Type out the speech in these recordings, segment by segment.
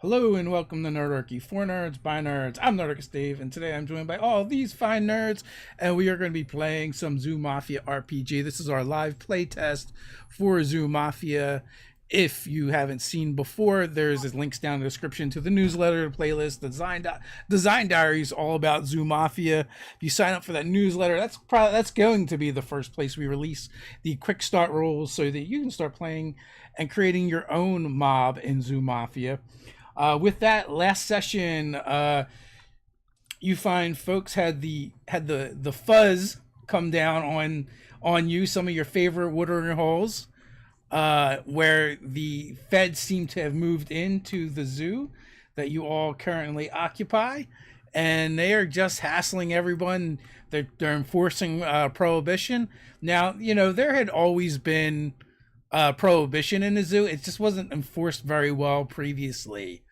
Hello and welcome to Nerdarchy, for nerds, by nerds. I'm Nerdarchy Dave, and today I'm joined by all these fine nerds, and we are going to be playing some Zoo Mafia RPG. This is our live playtest for Zoo Mafia. If you haven't seen before, there's links down in the description to the newsletter, the playlist, the design diaries, all about Zoo Mafia. If you sign up for that newsletter, that's going to be the first place we release the quick start rules so that you can start playing and creating your own mob in Zoo Mafia. With that last session, you find folks had the fuzz come down on you, some of your favorite watering holes, where the feds seem to have moved into the zoo that you all currently occupy, and they are just hassling everyone. They're enforcing prohibition. Now, there had always been prohibition in the zoo. It just wasn't enforced very well previously.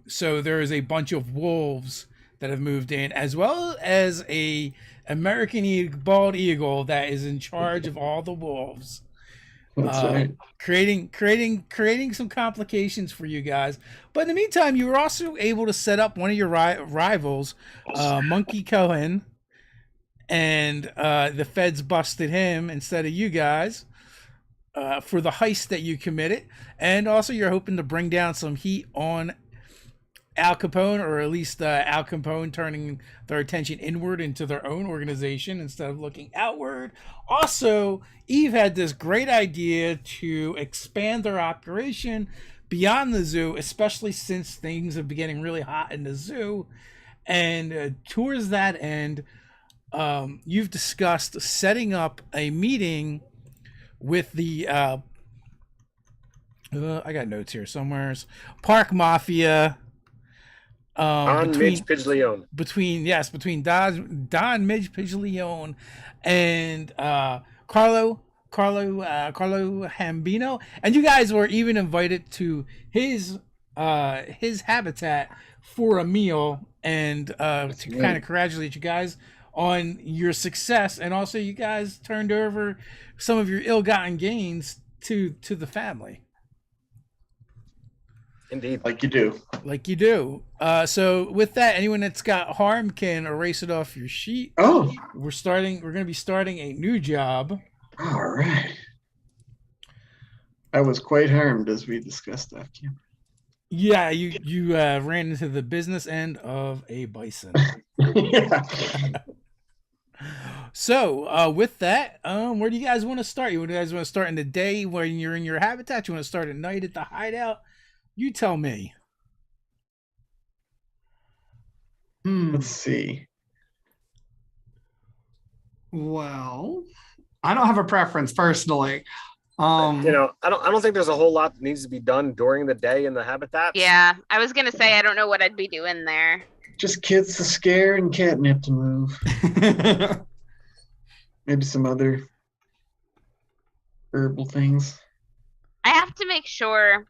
So there is a bunch of wolves that have moved in, as well as a American bald eagle that is in charge of all the wolves. That's right. Creating some complications for you guys. But in the meantime, you were also able to set up one of your rivals, Monkey Cohen, and the feds busted him instead of you guys. For the heist that you committed, and also you're hoping to bring down some heat on Al Capone, or at least Al Capone turning their attention inward into their own organization instead of looking outward. Also, Eve had this great idea to expand their operation beyond the zoo, especially since things have been getting really hot in the zoo. And towards that end, you've discussed setting up a meeting with the I got notes here somewhere. Park Mafia. Midge Pidgeon. Between Don Midge Pidgeon and Carlo Hambino, and you guys were even invited to his habitat for a meal and to kind of congratulate you guys on your success, and also you guys turned over some of your ill-gotten gains to the family. Indeed, like you do. So with that, anyone that's got harm can erase it off your sheet. Oh, we're going to be starting a new job. All right. I was quite harmed, as we discussed off camera. Yeah, you ran into the business end of a bison. Yeah. So, with that, where do you guys want to start? You guys want to start in the day when you're in your habitat? You want to start at night at the hideout? You tell me. Let's see. Well, I don't have a preference personally. I don't think there's a whole lot that needs to be done during the day in the habitat. Yeah, I was gonna say I don't know what I'd be doing there. Just kids to scare and catnip to move. Maybe some other herbal things. I have to make sure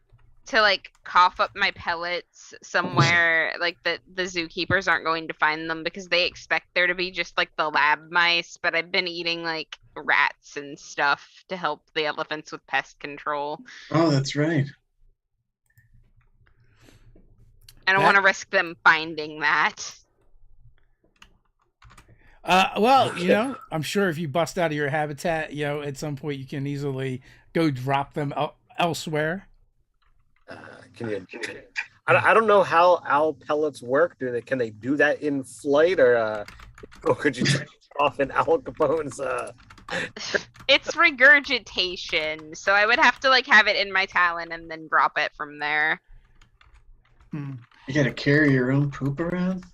to cough up my pellets somewhere the zookeepers aren't going to find them, because they expect there to be just the lab mice, but I've been eating rats and stuff to help the elephants with pest control. Oh, that's right. I don't want to risk them finding that. Well, I'm sure if you bust out of your habitat, at some point you can easily go drop them elsewhere. I don't know how owl pellets work. Can they do that in flight, or could you take off in Al Capone's? It's regurgitation, so I would have to have it in my talon and then drop it from there. You gotta carry your own poop around?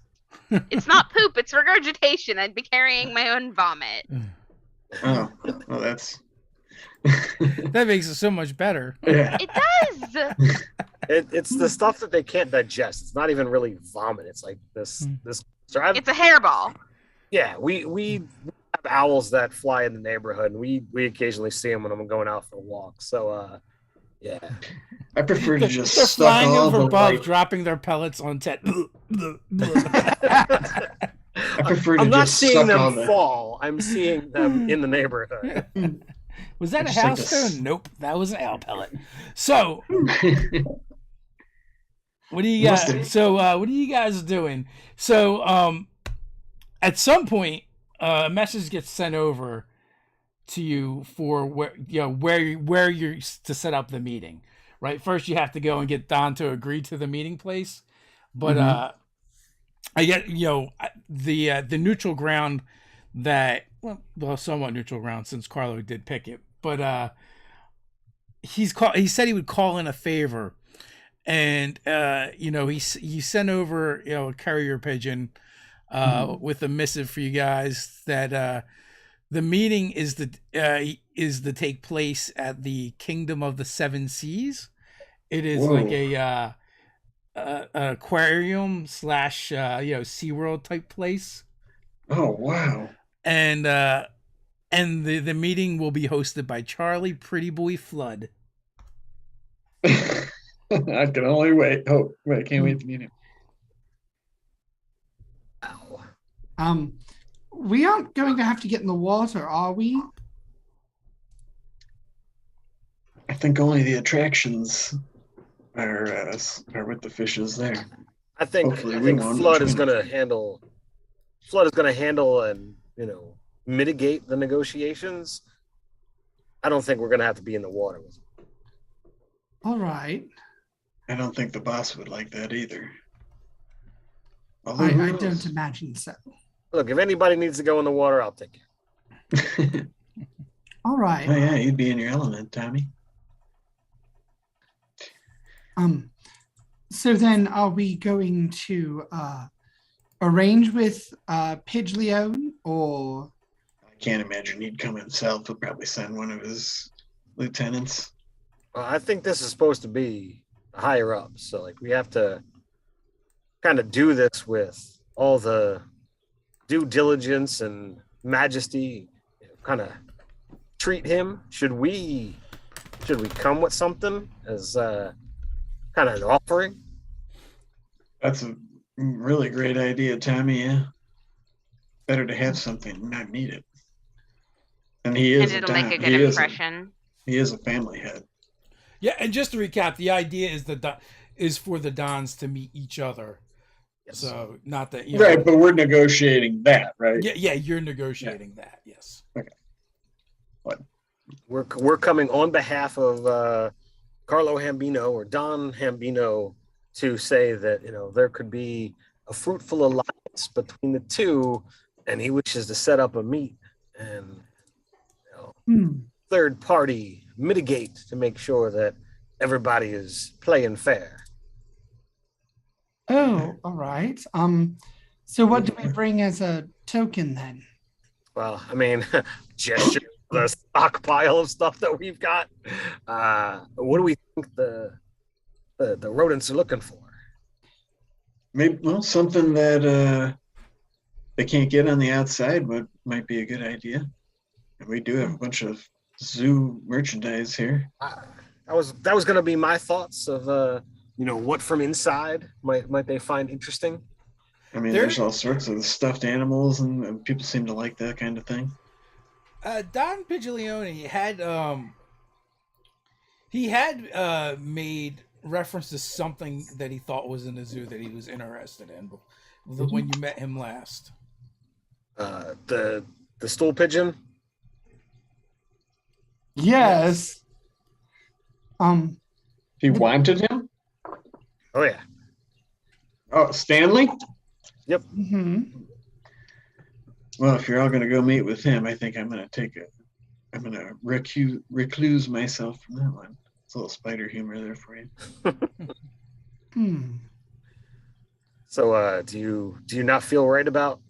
It's not poop, it's regurgitation. I'd be carrying my own vomit. Oh, well, that's... That makes it so much better. Yeah. It does! It's the stuff that they can't digest. It's not even really vomit. It's like this. It's a hairball. Yeah, we have owls that fly in the neighborhood, and we occasionally see them when I'm going out for a walk. So, yeah. I prefer to just They're suck flying all over the above, dropping their pellets on Ted. I prefer to I'm not just seeing suck all them the... fall. I'm seeing them in the neighborhood. Was that a Just like house stone? Nope, that was an owl pellet. So What do you Must got? have- So, what are you guys doing? So, at some point, a message gets sent over to you for where you're to set up the meeting. Right. First, you have to go and get Don to agree to the meeting place. But I get the neutral ground that somewhat neutral ground since Carlo did pick it. But he said he would call in a favor. And he sent over a carrier pigeon with a missive for you guys that the meeting is to take place at the Kingdom of the Seven Seas. It is Whoa. like a aquarium / SeaWorld type place. Oh wow. And the meeting will be hosted by Charlie Pretty Boy Flood. I can only wait. Oh, wait, I can't wait to meet him. Ow. We aren't going to have to get in the water, are we? I think only the attractions are with the fishes there. I think Hopefully we won't. Flood is going to handle and mitigate the negotiations. I don't think we're going to have to be in the water with him. All right. I don't think the boss would like that either. Although, I who knows? don't imagine so. Look, if anybody needs to go in the water, I'll take it. All right. Oh yeah, you'd be in your element, Tommy. So then are we going to arrange with Pidge Leone or I can't imagine he'd come himself. He'll probably send one of his lieutenants. I think this is supposed to be higher up, so we have to kind of do this with all the due diligence and majesty. Kind of treat him. Should we come with something as kind of an offering? That's a really great idea, Tommy. Yeah, better to have something, not need it. And he is. And it'll make a good he impression. He is a family head. Yeah, and just to recap, the idea is for the Dons to meet each other. Yes. So not that Right, but we're negotiating that, right? Yeah, you're negotiating that. Yes. Okay. What? We're coming on behalf of Carlo Hambino or Don Hambino to say that there could be a fruitful alliance between the two, and he wishes to set up a meet and third party mitigate to make sure that everybody is playing fair. Oh, all right. So what do we bring as a token then? Well, I mean, gesture the stockpile of stuff that we've got. What do we think the rodents are looking for? Maybe something that they can't get on the outside might be a good idea. And we do have a bunch of zoo merchandise here. That was going to be my thoughts of what from inside might they find interesting. I mean, there's all sorts of stuffed animals, and people seem to like that kind of thing. Don Pigiglione had made reference to something that he thought was in the zoo that he was interested in when you met him last. The stool pigeon. Yes. He wanted him? Oh yeah. Oh, Stanley? Yep. Mm-hmm. Well, if you're all going to go meet with him, I think I'm going to recluse myself from that one. It's a little spider humor there for you. So, do you not feel right about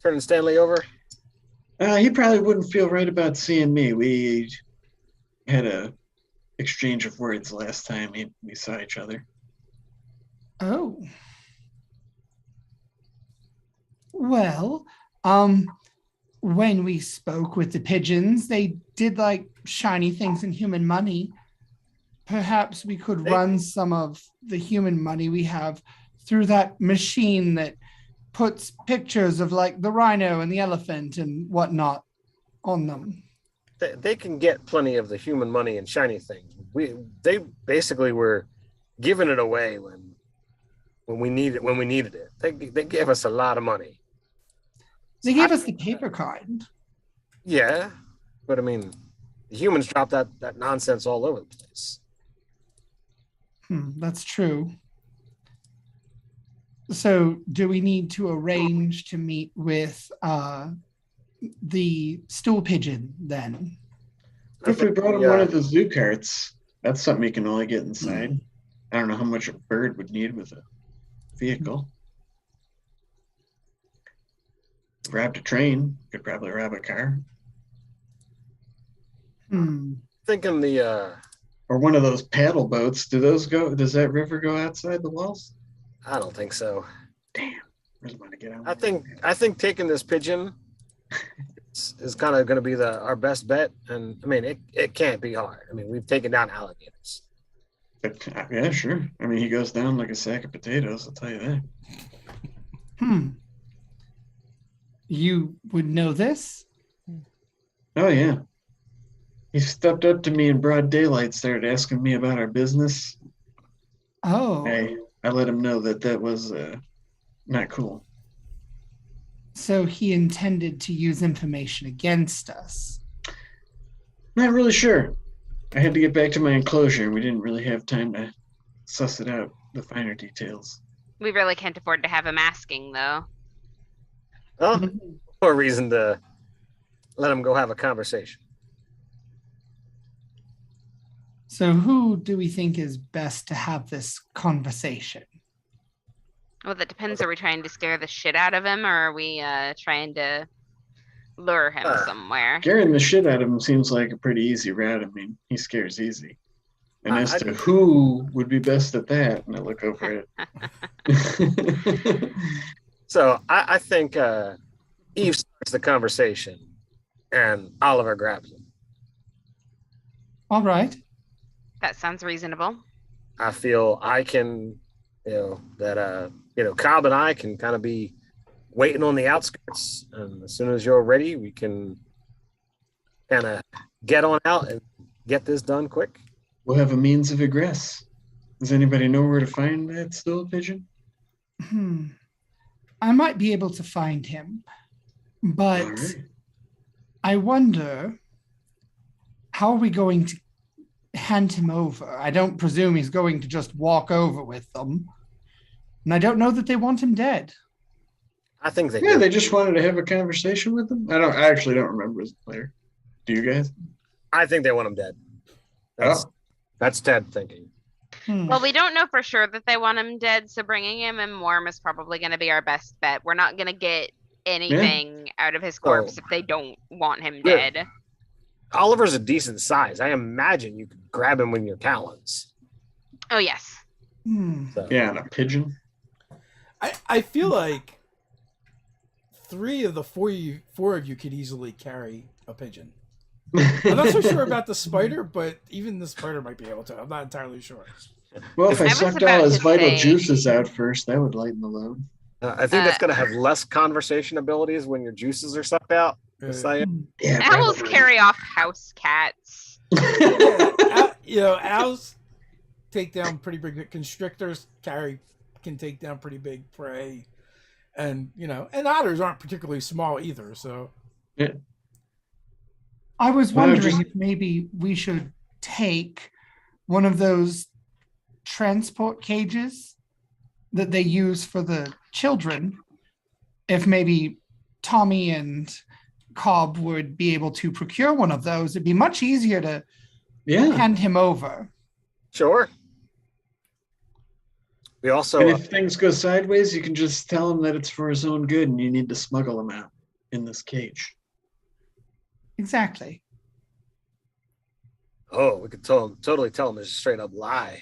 turning Stanley over? He probably wouldn't feel right about seeing me. We had a exchange of words last time we saw each other. Oh. Well, when we spoke with the pigeons, they did like shiny things and human money. Perhaps we could run some of the human money we have through that machine that puts pictures of like the rhino and the elephant and whatnot on them. They can get plenty of the human money and shiny things. They basically were giving it away when when we needed it. They gave us a lot of money. They gave us the paper kind. Yeah, but I mean, the humans drop that nonsense all over the place. That's true. So, do we need to arrange to meet with the stool pigeon then? What if we brought him one of the zoo carts? That's something he can only get inside. I don't know how much a bird would need with a vehicle. Grabbed a train, could probably grab a car. Thinking the Or one of those paddle boats. Does that river go outside the walls? I don't think so. Damn. I just want to get out. I think taking this pigeon is kind of going to be our best bet. And I mean, it can't be hard. I mean, we've taken down alligators. But, yeah, sure. I mean, he goes down like a sack of potatoes, I'll tell you that. You would know this? Oh, yeah. He stepped up to me in broad daylight, started asking me about our business. Oh. I let him know that was not cool. So he intended to use information against us. Not really sure. I had to get back to my enclosure, and we didn't really have time to suss it out, the finer details. We really can't afford to have him asking, though. Oh, more reason to let him go have a conversation. So who do we think is best to have this conversation? Well, that depends. Are we trying to scare the shit out of him, or are we trying to lure him somewhere? Scaring the shit out of him seems like a pretty easy route. I mean, he scares easy. And as to who would be best at that, and I look over it. So I think Eve starts the conversation, and Oliver grabs him. All right. That sounds reasonable. I feel I can, Cobb and I can kind of be waiting on the outskirts, and as soon as you're ready, we can kind of get on out and get this done quick. We'll have a means of egress. Does anybody know where to find that stool pigeon? I might be able to find him, but Right. I wonder, how are we going to hand him over? I don't presume he's going to just walk over with them. And I don't know that they want him dead. I think they Yeah, do. they just wanted to have a conversation with him. I actually don't remember as a player. Do you guys? I think they want him dead. That's Ted thinking. Well, we don't know for sure that they want him dead, so bringing him in warm is probably going to be our best bet. We're not going to get anything out of his corpse if they don't want him dead. Oliver's a decent size. I imagine you could grab him with your talons. Oh, yes. So. Yeah, and a pigeon. I feel like 3 of the 4 of you could easily carry a pigeon. I'm not so sure about the spider, but even the spider might be able to. I'm not entirely sure. Well, if I I was sucked about all his to vital say- juices out first, that would lighten the load. I think that's going to have less conversation abilities when your juices are sucked out. Yeah, Owls probably. carry off house cats. Owls take down pretty big constrictors. Can take down pretty big prey, and and otters aren't particularly small either. So Yeah. I was Well, wondering just- if maybe we should take one of those transport cages that they use for the children. If maybe Tommy and Cobb would be able to procure one of those, it'd be much easier to Yeah. hand him over. Sure. We also And if things go sideways, you can just tell him that it's for his own good and you need to smuggle him out in this cage. Exactly. we could totally tell him it's a straight up lie.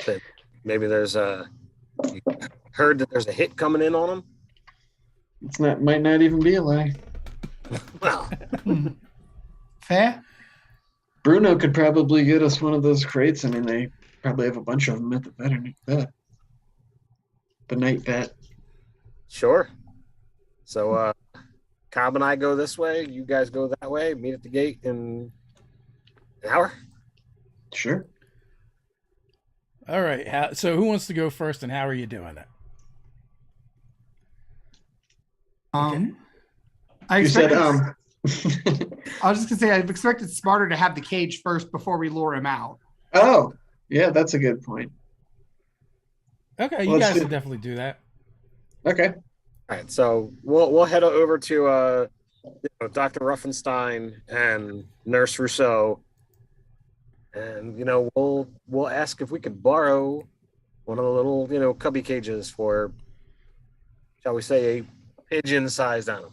That maybe there's you heard that there's a hit coming in on him. Might not even be a lie. Well, Fair? Bruno could probably get us one of those crates. I mean, they probably have a bunch of them at the veterinary vet. The night vet. sure. So Cobb and I go this way, you guys go that way, meet at the gate in an hour. Sure. All right. So who wants to go first, and how are you doing it? I You said expected. I was just gonna say I expected Smarter to have the cage first before we lure him out. Oh, yeah, that's a good point. Okay, you guys can definitely do that. Okay. All right, so we'll head over to Dr. Ruffenstein and Nurse Rousseau, and we'll ask if we could borrow one of the little cubby cages for, shall we say, a pigeon-sized animal.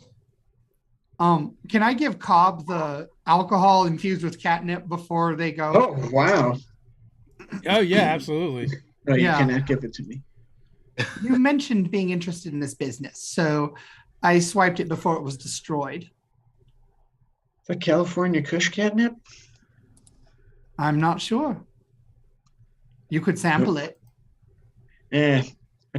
Can I give Cobb the alcohol infused with catnip before they go? Oh, wow. Oh yeah, absolutely. No, you Yeah. cannot give it to me. You mentioned being interested in this business, so I swiped it before it was destroyed. The California Kush catnip? I'm not sure. You could sample it. I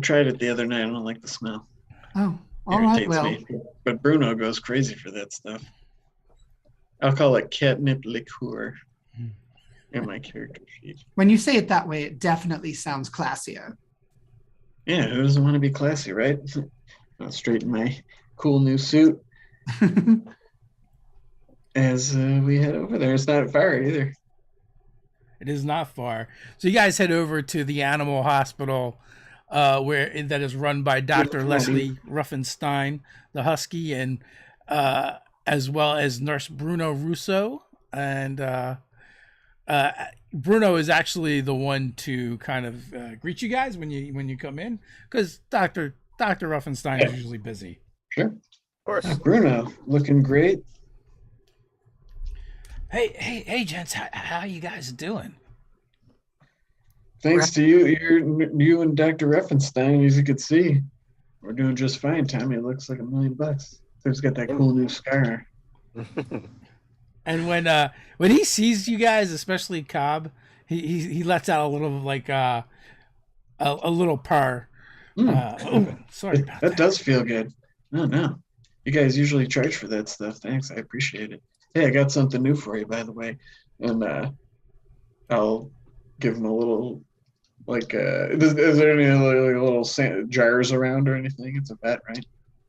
tried it the other night. I don't like the smell. Oh, all right. Well, me. But Bruno goes crazy for that stuff. I'll call it catnip liqueur in my character sheet. when you say it that way, it definitely sounds classier. Yeah, who doesn't want to be classy, right? I'll straighten my cool new suit as we head over there. It's not far either. It is not far. So you guys head over to the animal hospital, where that is run by Dr. Leslie Ruffenstein, the Husky, and as well as Nurse Bruno Russo. And Bruno is actually the one to kind of greet you guys when you come in, because Dr. Ruffenstein is usually busy. Sure. Of course. Bruno, looking great. Hey, gents, how you guys doing? Thanks to you, you and Dr. Ruffenstein, as you could see, we're doing just fine. Tommy looks like $1 million. He's got that cool new scar. And when he sees you guys, especially Cobb, he lets out a little like a little purr. Sorry about that. That does feel good. No. You guys usually charge for that stuff. Thanks, I appreciate it. Hey, I got something new for you, by the way. And I'll give him a little, like, is there any little jars around or anything? It's a vet, right?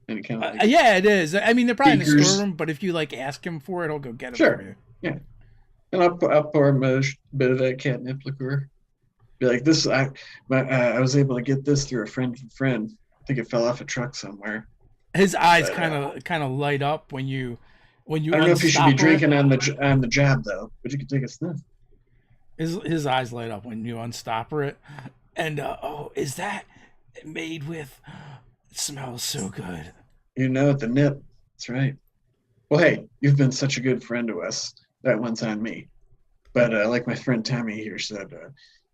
Any kind of yeah, it is. I mean, they're probably in the beakers. storeroom, but if you like ask him for it, he'll go get it Sure. for you. Yeah. And I'll pour him a bit of that catnip liqueur. Be like, this, I was able to get this through a friend. I think it fell off a truck somewhere. His eyes kind of light up when you I don't know if you should be drinking on the job though, but you can take a sniff. His eyes light up when you unstopper it, and is that made with? It smells so good. You know it, the nip. That's right. Well, hey, you've been such a good friend to us. That one's on me. But like my friend Tommy here said,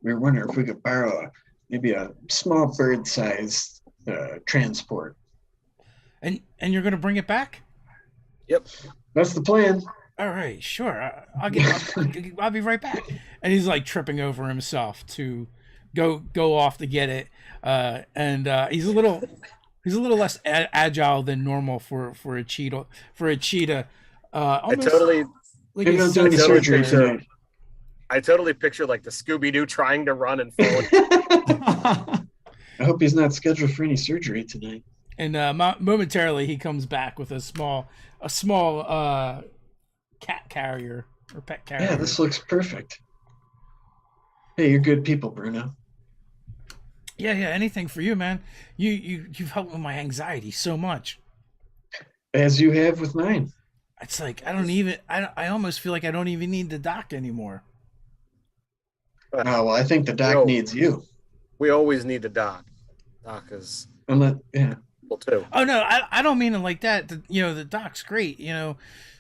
we were wondering if we could borrow maybe a small bird-sized transport. And you're gonna bring it back? Yep. That's the plan. All right, sure. I'll be right back. And he's like tripping over himself to go off to get it. And he's a little less agile than normal for a cheetah. I totally Maybe I'm doing surgery tonight. I totally picture like the Scooby-Doo trying to run and fall. I hope he's not scheduled for any surgery tonight. And momentarily he comes back with a small cat carrier or pet carrier. Yeah, this looks perfect. Hey, you're good people, Bruno. Yeah, anything for you, man. You've helped with my anxiety so much. As you have with mine. It's like I almost feel like I don't even need the doc anymore. Oh, well, I think the doc needs you. We always need the doc. Doc is yeah. cool too. Oh no, I don't mean it like that. The doc's great.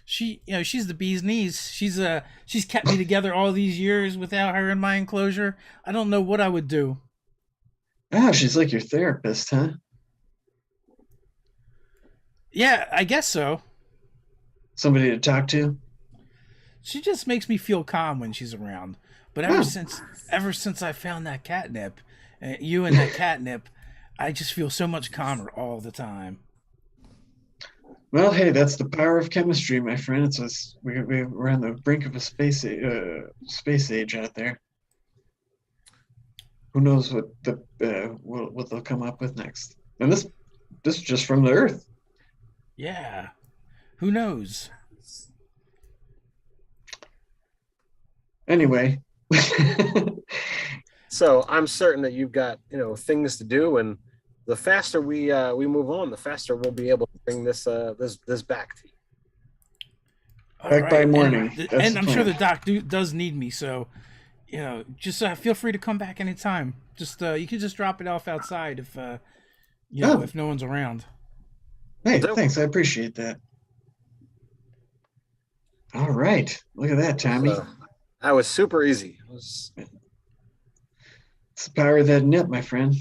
She's the bee's knees. She's kept me together all these years without her in my enclosure. I don't know what I would do. Oh, she's like your therapist, huh? Yeah, I guess so. Somebody to talk to? She just makes me feel calm when she's around. But ever since I found that catnip, you and that catnip, I just feel so much calmer all the time. Well, hey, that's the power of chemistry, my friend. We're on the brink of a space age out there. who knows what what they'll come up with next. And this is just from the Earth. Yeah. Who knows? Anyway. So I'm certain that you've got things to do, and the faster we move on, the faster we'll be able to bring this back to you. Back by morning. And I'm sure the doc does need me, so just feel free to come back anytime. Just you can just drop it off outside if if no one's around. Hey, thanks. I appreciate that. All right. Look at that, Tommy. That was super easy. It's the power of that net, my friend.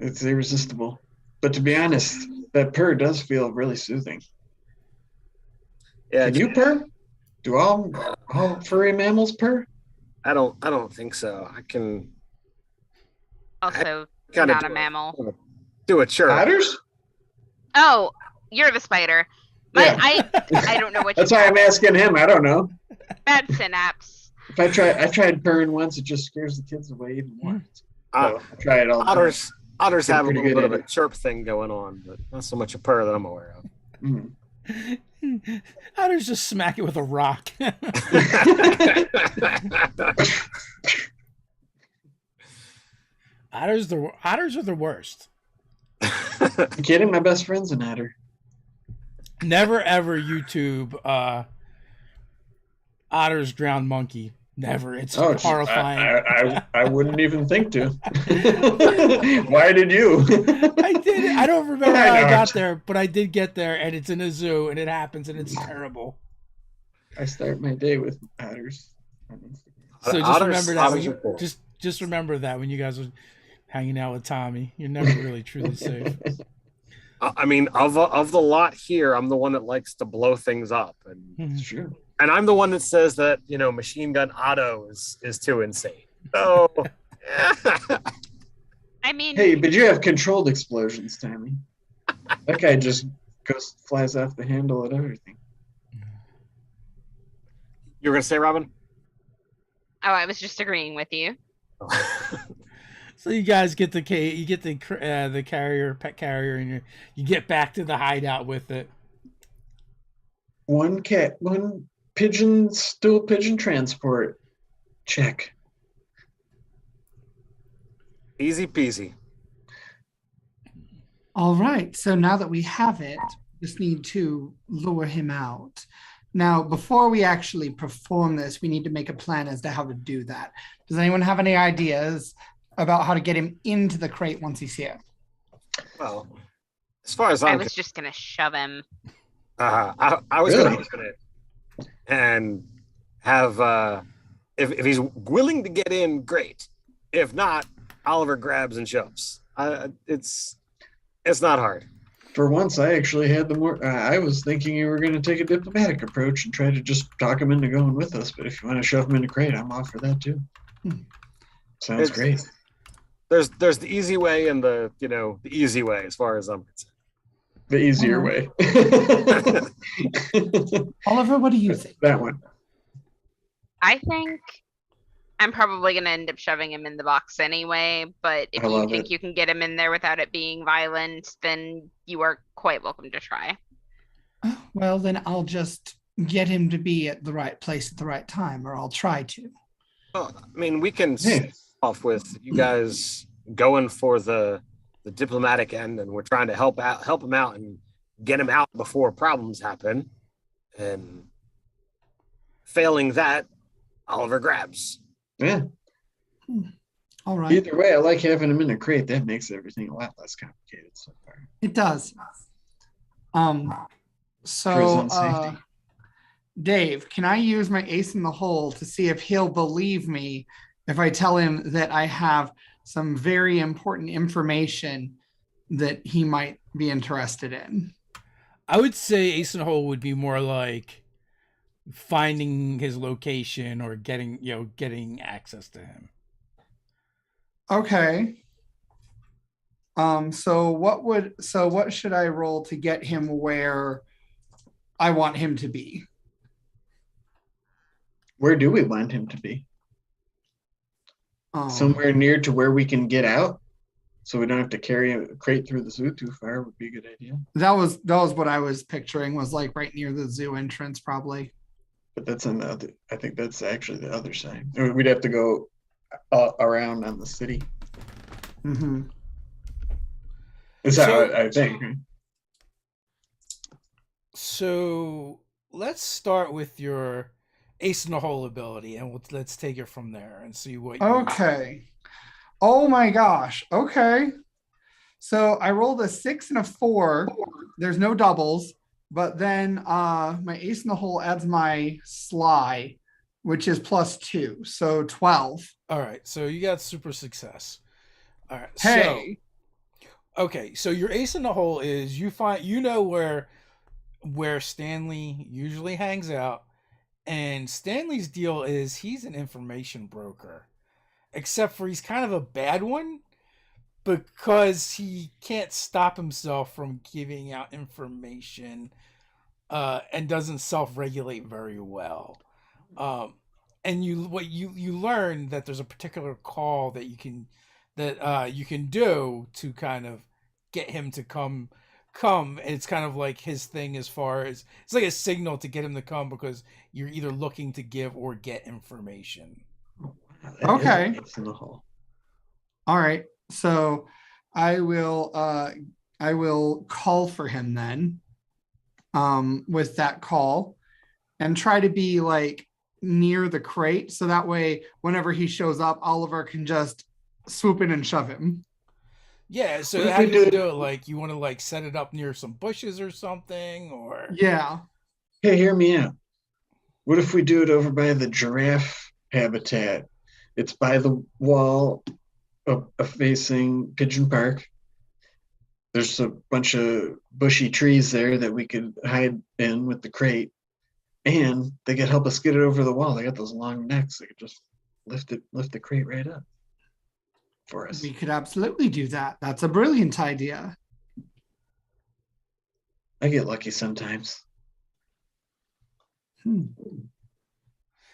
It's irresistible. But to be honest, that purr does feel really soothing. Yeah. Can you purr? Do all furry mammals purr? I don't think so. I can Also, kinda not do a it. mammal. do a chirp. Otters? Oh, you're the spider. But Yeah. I don't know what That's you why I'm asking him. I don't know. bad synapse. If I tried purring once, it just scares the kids away even more. Uh, So I try it all the time. Otters Get have a pretty little good bit of at a chirp thing going on, but not so much a purr that I'm aware of. Mm. Otters just smack it with a rock. Otters are the worst. You kidding? My best friend's an otter. Never ever YouTube otters drown monkey. Never. It's horrifying. I wouldn't even think to. Why did you? I did it. I don't remember how I know. got there, but I did get there, and it's in a zoo, and it happens, and it's terrible. I start my day with otters. So just Otters- remember that. otters are cool. Just remember that when you guys are hanging out with Tommy, you're never really truly safe. I mean, of the lot here, I'm the one that likes to blow things up, and Sure. I'm the one that says that Machine Gun Otto is too insane. So, I mean, Hey, but you have controlled explosions, Tommy. That guy just flies off the handle at everything. you were gonna say, Robin? oh, I was just agreeing with you. So you guys get the pet carrier, and you get back to the hideout with it. One stool pigeon transport. Check. Easy peasy. All right. So now that we have it, just need to lure him out. Now, before we actually perform this, we need to make a plan as to how to do that. Does anyone have any ideas about how to get him into the crate once he's here? Well, as far as I I'm was just gonna shove him. I was Really? going to open it and have if he's willing to get in, great. If not, Oliver grabs and shoves. It's not hard. For once, I actually had I was thinking you were going to take a diplomatic approach and try to just talk him into going with us. But if you want to shove him into crate, I'm off for that too. Sounds great. There's the easy way and the easy way as far as I'm concerned. The easier way. Oliver, what do you think? That one. I think I'm probably gonna end up shoving him in the box anyway. But if I you love think it. you can get him in there without it being violent, then you are quite welcome to try. Well, then I'll just get him to be at the right place at the right time, or I'll try to. Well, I mean, we can Hey. start off with you guys going for the diplomatic end, and we're trying to help him out and get him out before problems happen. And failing that, Oliver grabs. Yeah. All right. Either way, I like having him in a crate. That makes everything a lot less complicated so far. It does. So, Prison safety. Dave, can I use my ace in the hole to see if he'll believe me if I tell him that I have some very important information that he might be interested in? I would say Ace in the Hole would be more like finding his location or getting access to him. Okay. So what should I roll to get him where I want him to be? Where do we want him to be? somewhere near to where we can get out, so we don't have to carry a crate through the zoo too far, would be a good idea. That was what I was picturing, was like right near the zoo entrance, probably. But that's on the other. I think that's actually the other side. We'd have to go around on the city. Mm-hmm. Is that what I think? So let's start with your ace in the hole ability, and let's take it from there and see what. Okay. Oh my gosh. Okay. So I rolled a 6 and a 4. There's no doubles, but then my ace in the hole adds my sly, which is +2, so 12. All right, so you got super success. All right. Hey. So, okay, so your ace in the hole is you know where Stanley usually hangs out, and Stanley's deal is he's an information broker, except for he's kind of a bad one because he can't stop himself from giving out information and doesn't self-regulate very well. And you learn that there's a particular call that you can do to kind of get him to come. And it's kind of like his thing, as far as it's like a signal to get him to come, because you're either looking to give or get information. Okay. It's in the hole. All right. So I will call for him then, with that call, and try to be like near the crate, so that way whenever he shows up, Oliver can just swoop in and shove him. Yeah, so how do you do it? Like, you want to like set it up near some bushes or something, or Yeah. Hey, hear me out. What if we do it over by the giraffe habitat? It's by the wall facing Pigeon Park. There's a bunch of bushy trees there that we could hide in with the crate, and they could help us get it over the wall. They got those long necks. They could just lift the crate right up for us. We could absolutely do that. That's a brilliant idea. I get lucky sometimes.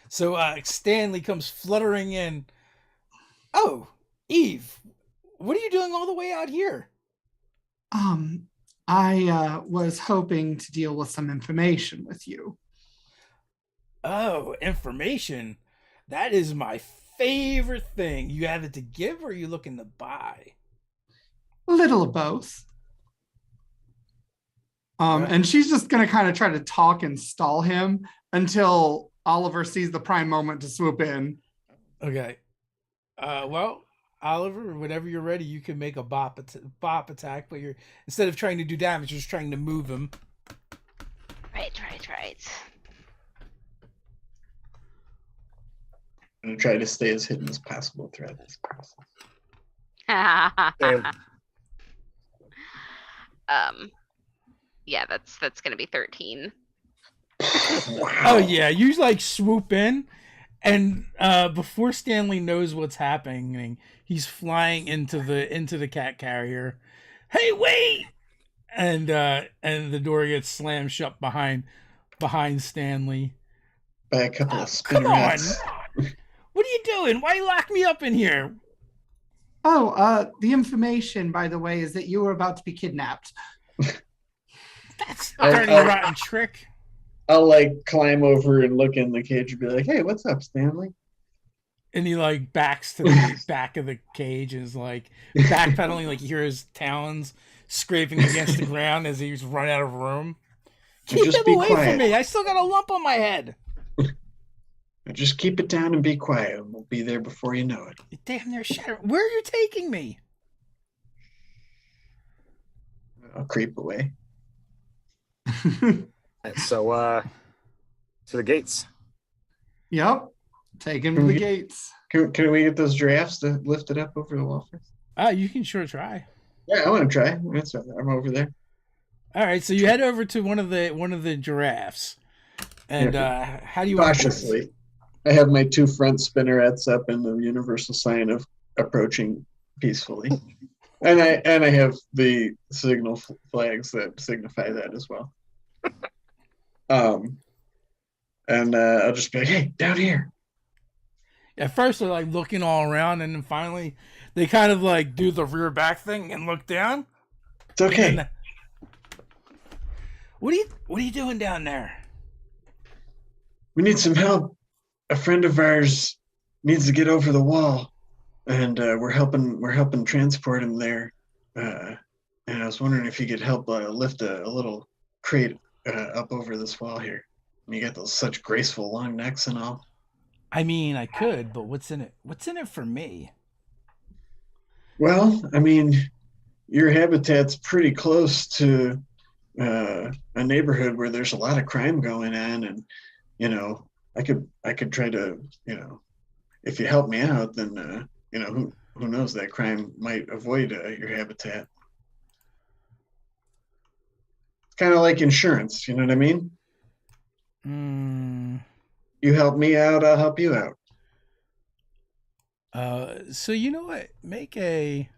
so Stanley comes fluttering in. Oh, Eve, what are you doing all the way out here? I was hoping to deal with some information with you. Oh, information. That is my favorite thing. You have it to give, or are you looking to buy? A little of both. And she's just gonna kind of try to talk and stall him until Oliver sees the prime moment to swoop in. Okay. Well, Oliver, whenever you're ready, you can make a bop attack, but you're, instead of trying to do damage, you're just trying to move him. Right. I'm gonna try to stay as hidden as possible throughout this process. Damn. Yeah, that's gonna be 13. Wow. Oh yeah, you like swoop in, and before Stanley knows what's happening, he's flying into the cat carrier. Hey, wait! And the door gets slammed shut behind Stanley. By a couple of Come on! spinnerets. What are you doing? Why you lock me up in here? Oh, the information, by the way, is that you were about to be kidnapped. That's a dirty, rotten trick. I'll like climb over and look in the cage and be like, "Hey, what's up, Stanley?" And he like backs to the back of the cage and is like backpedaling, like you hear his talons scraping against the ground as he's run out of room. Keep just him be away quiet. from me! I still got a lump on my head. Just keep it down and be quiet, and we'll be there before you know it. You damn near shatter. Where are you taking me? I'll creep away. So, to the gates. Yep. Take him to the gates. Can we get those giraffes to lift it up over the wall first? You can sure try. Yeah, I want to try. I'm over there. All right, so you head over to one of the giraffes, and how do you want to do this? Cautiously. I have my two front spinnerets up in the universal sign of approaching peacefully. And I have the signal flags that signify that as well. And I'll just be like, "Hey, down here." At first they're like looking all around, and then finally they kind of like do the rear back thing and look down. It's okay. And then, what are you doing down there? We need some help. A friend of ours needs to get over the wall, and we're helping transport him there. And I was wondering if you could help lift a little crate up over this wall here. And you got those such graceful long necks and all. I mean, I could, but what's in it? What's in it for me? Well, I mean, your habitat's pretty close to a neighborhood where there's a lot of crime going on, and you know, I could try to, you know, if you help me out, then you know, who knows, that crime might avoid your habitat. It's kind of like insurance, you know what I mean? You help me out, I'll help you out. So you know what? Make a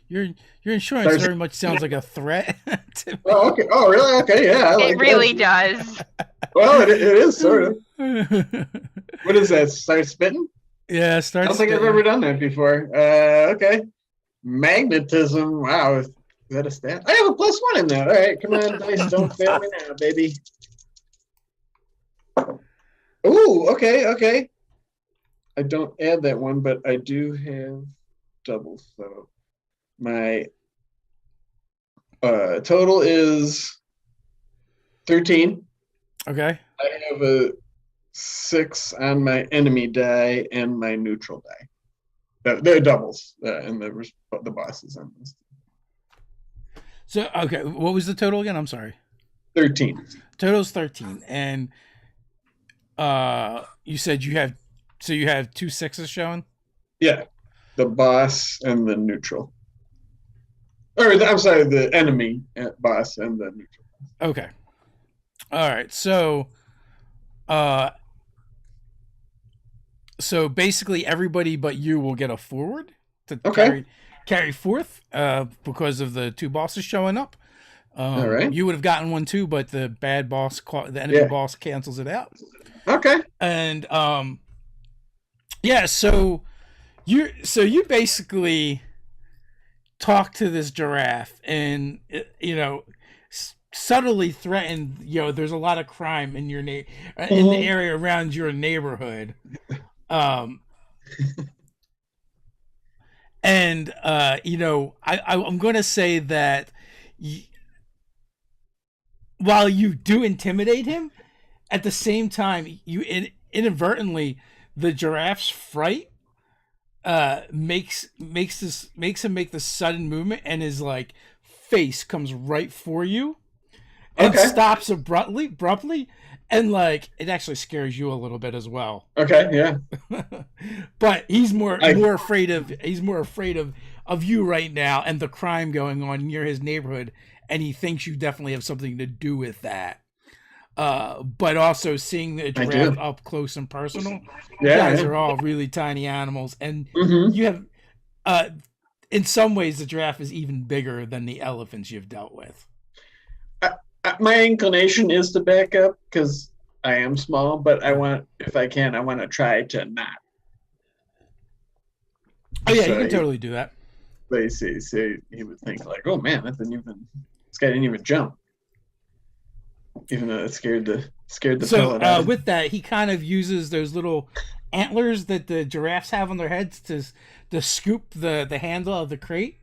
your insurance very much sounds like a threat to me. Oh, okay. Oh, really? Okay, yeah. I like It really that. does. Well, it is sort of. What is that? Start spitting? Yeah, I start. don't think I've ever done that before. Okay. Magnetism. Wow. Is that a stat? I have a +1 in that. All right, come on, dice, don't fail me now, baby. Ooh, okay. I don't add that one, but I do have doubles. So my total is 13. Okay. I have a 6 on my enemy die and my neutral die. They're doubles, and the bosses on this. So okay, what was the total again? I'm sorry. 13. Total's 13, and you said you have 2 6s showing. Yeah, the boss and the neutral. Or I'm sorry, the enemy boss and the neutral. Okay. All right. So basically everybody but you will get a forward to carry forth because of the 2 bosses showing up. All right. You would have gotten one too, but the bad boss, the enemy boss, cancels it out. Okay. And yeah, so you basically talk to this giraffe, and you know, subtly threaten. You know, there's a lot of crime in your in the area around your neighborhood. And you know, I'm going to say that while you do intimidate him, at the same time, you inadvertently, the giraffe's fright makes him make the sudden movement, and his like face comes right for you and stops abruptly, and like it actually scares you a little bit as well. Okay, yeah. But he's more afraid of you right now and the crime going on near his neighborhood, and he thinks you definitely have something to do with that. But also seeing the giraffe up close and personal. You guys are all really tiny animals, and you have in some ways the giraffe is even bigger than the elephants you've dealt with. My inclination is to back up because I am small, but if I can, I want to try to not. Oh yeah, you can totally do that. They see, he would think like, oh man, this guy didn't even jump, even though it scared the pellet out of him. With that, he kind of uses those little antlers that the giraffes have on their heads to scoop the handle of the crate,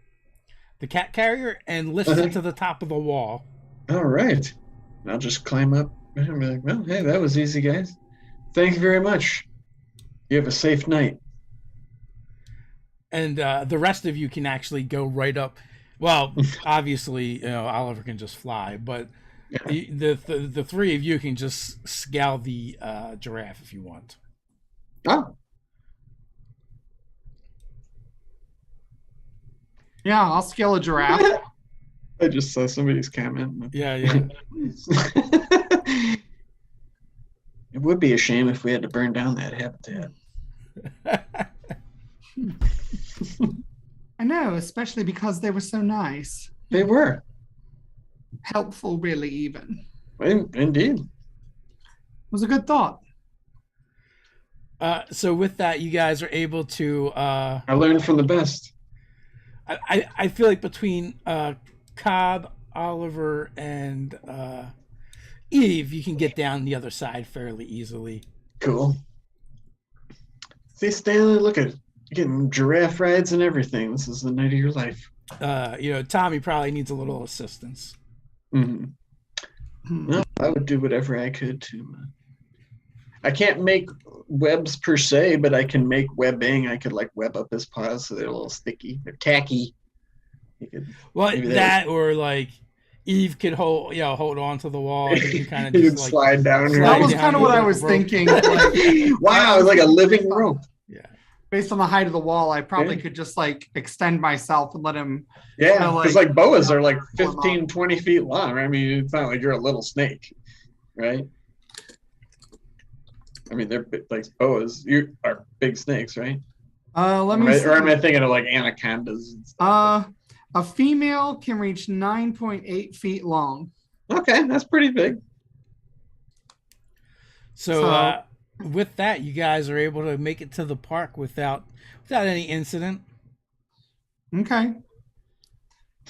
the cat carrier, and lifts it to the top of the wall. All right, I'll just climb up and be like, well, hey, that was easy, guys. Thank you very much. You have a safe night. And the rest of you can actually go right up. Well, obviously, you know, Oliver can just fly, but the 3 of you can just scale the giraffe if you want. Oh. Yeah, I'll scale a giraffe. I just saw somebody's comment. Yeah. It would be a shame if we had to burn down that habitat. I know, especially because they were so nice. They were. Helpful, really, even. Indeed. It was a good thought. So with that, you guys are able to. I learned from the best. I feel like between Cobb, Oliver, and Eve, you can get down the other side fairly easily. Cool. See, Stanley, look at getting giraffe rides and everything. This is the night of your life. Tommy probably needs a little assistance. Mm-hmm. No, I would do whatever I could to. I can't make webs per se, but I can make webbing. I could like web up his paws so they're a little sticky. They're tacky. Well, that or like Eve could hold on to the wall. And you kind of you just could like slide down. That was kind of what I was thinking. Like, wow, it's like a living rope. Yeah. Based on the height of the wall, I probably could just like extend myself and let him. Yeah, because like boas are like 15, on. 20 feet long. I mean, it's not like you're a little snake, right? I mean, they're like boas. You are big snakes, right? Let me see. Or am I thinking of like anacondas and stuff? A female can reach 9.8 feet long. Okay, that's pretty big. So with that, you guys are able to make it to the park without any incident. Okay.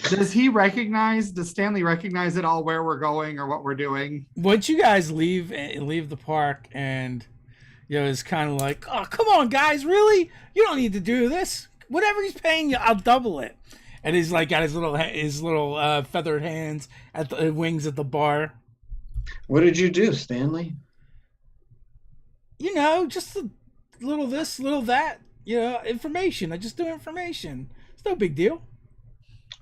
Does Stanley recognize at all where we're going or what we're doing? Once you guys leave the park, and it's kind of like, oh, come on, guys, really? You don't need to do this. Whatever he's paying you, I'll double it. And he's like got his little feathered hands at the wings at the bar. What did you do, Stanley? Just a little this, little that. Information. I just do information. It's no big deal.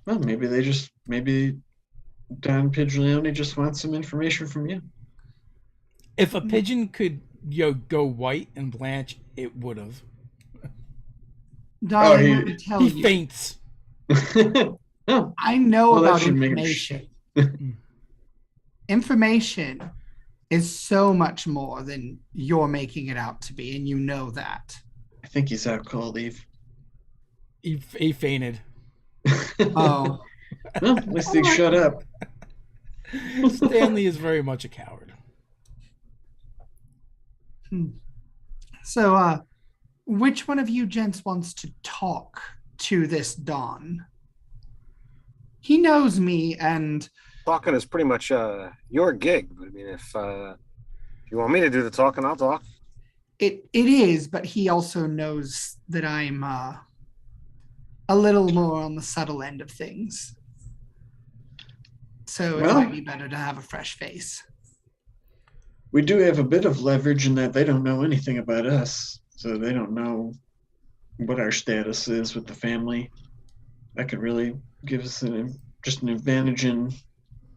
Well, maybe Don Pigeon just wants some information from you. If a pigeon could go white and blanch, it would have. Don, let me tell he you. faints. Oh, I know well, that about should make him information. Information is so much more than you're making it out to be, and you know that. I think he's out cold, Eve. He fainted. Oh. Well, at least he shut up. Stanley is very much a coward. So, which one of you gents wants to talk to this Don? He knows me, and Talking is pretty much your gig. But I mean, if you want me to do the talking, I'll talk. it is, but he also knows that I'm a little more on the subtle end of things. So it might be better to have a fresh face. We do have a bit of leverage in that they don't know anything about us, so they don't know what our status is with the family. That could really give us just an advantage in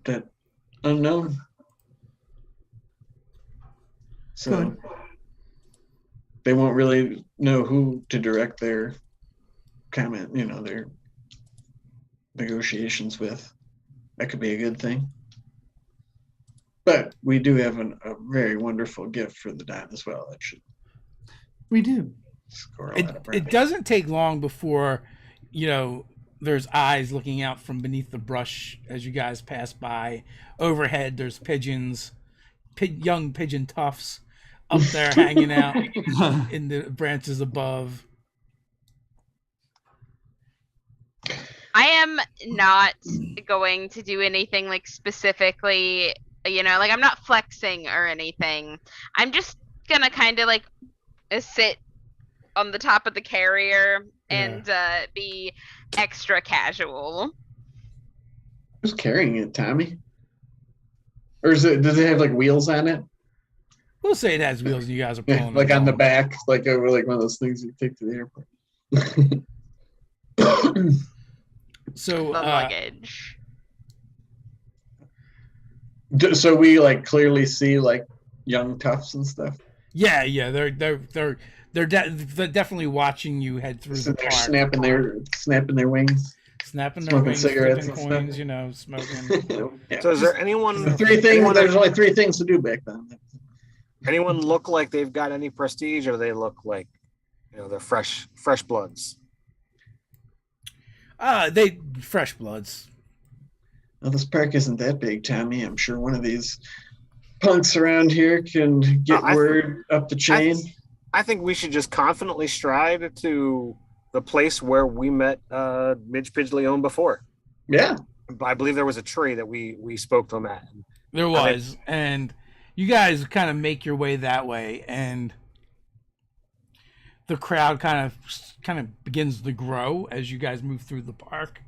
that unknown. So Good. they won't really know who to direct their comment, their negotiations with. That could be a good thing. But we do have a very wonderful gift for the Don as well. That should We do. score a lot of It bragging. doesn't take long before, there's eyes looking out from beneath the brush as you guys pass by. Overhead, there's pigeons, young pigeon tufts up there hanging out in the branches above. I am not going to do anything like specifically, like I'm not flexing or anything. I'm just gonna kind of like sit on the top of the carrier and be extra casual. Who's carrying it, Tommy? Or does it have like wheels on it? We'll say it has wheels and you guys are Yeah, pulling like them on the along. back, like one of those things you take to the airport. So, The luggage. So we like clearly see like young toughs and stuff. yeah, they're definitely watching you head through So the they're park, snapping their wings. snapping their smoking wings, cigarettes flipping and coins, smoking. Yeah. So, is there anyone? The three things. anyone- There's only three things to do back then. Anyone look like they've got any prestige, or they look like, they're fresh bloods? They fresh bloods. Well, this park isn't that big, Tommy. I'm sure one of these punks around here can get I word up the chain. I think we should just confidently stride to the place where we met Midge Pidgeleon before. Yeah. I believe there was a tree that we spoke to him at. There was, and you guys kind of make your way that way, and the crowd kind of begins to grow as you guys move through the park.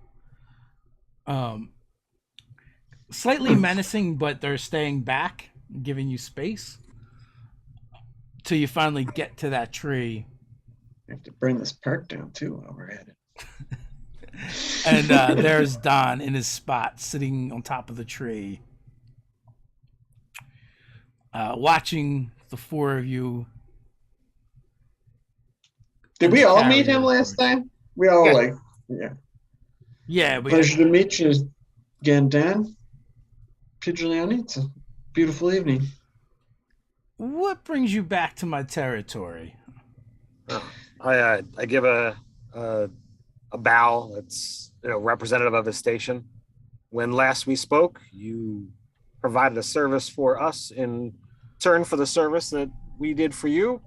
Slightly menacing, but they're staying back, giving you space till you finally get to that tree. We have to burn this park down too while we're at it. And there's Don in his spot, sitting on top of the tree, watching the four of you. Did we all meet him last time? We all Yeah. Pleasure to meet you again, Dan. Pidgeleon, it's a beautiful evening. What brings you back to my territory? I give a bow that's representative of his station. When last we spoke, you provided a service for us in return for the service that we did for you,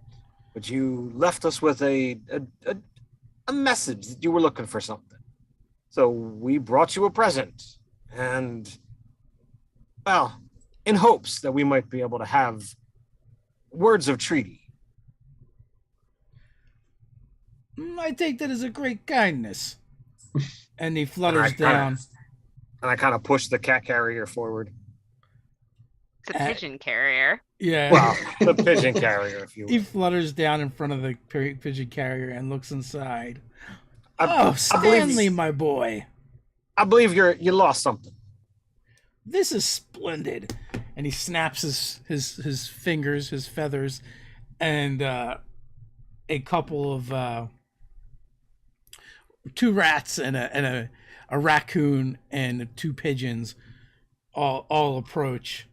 but you left us with a message that you were looking for something. So we brought you a present, and well, in hopes that we might be able to have words of treaty. I take that as a great kindness. And he flutters down. And I kind of push the cat carrier forward. It's a pigeon carrier. Yeah. Well, the pigeon carrier, if you will. He flutters down in front of the pigeon carrier and looks inside. I Stanley, my boy. I believe you lost something. This is splendid. And he snaps his fingers, his feathers, and a couple of two rats and a raccoon and two pigeons all approach.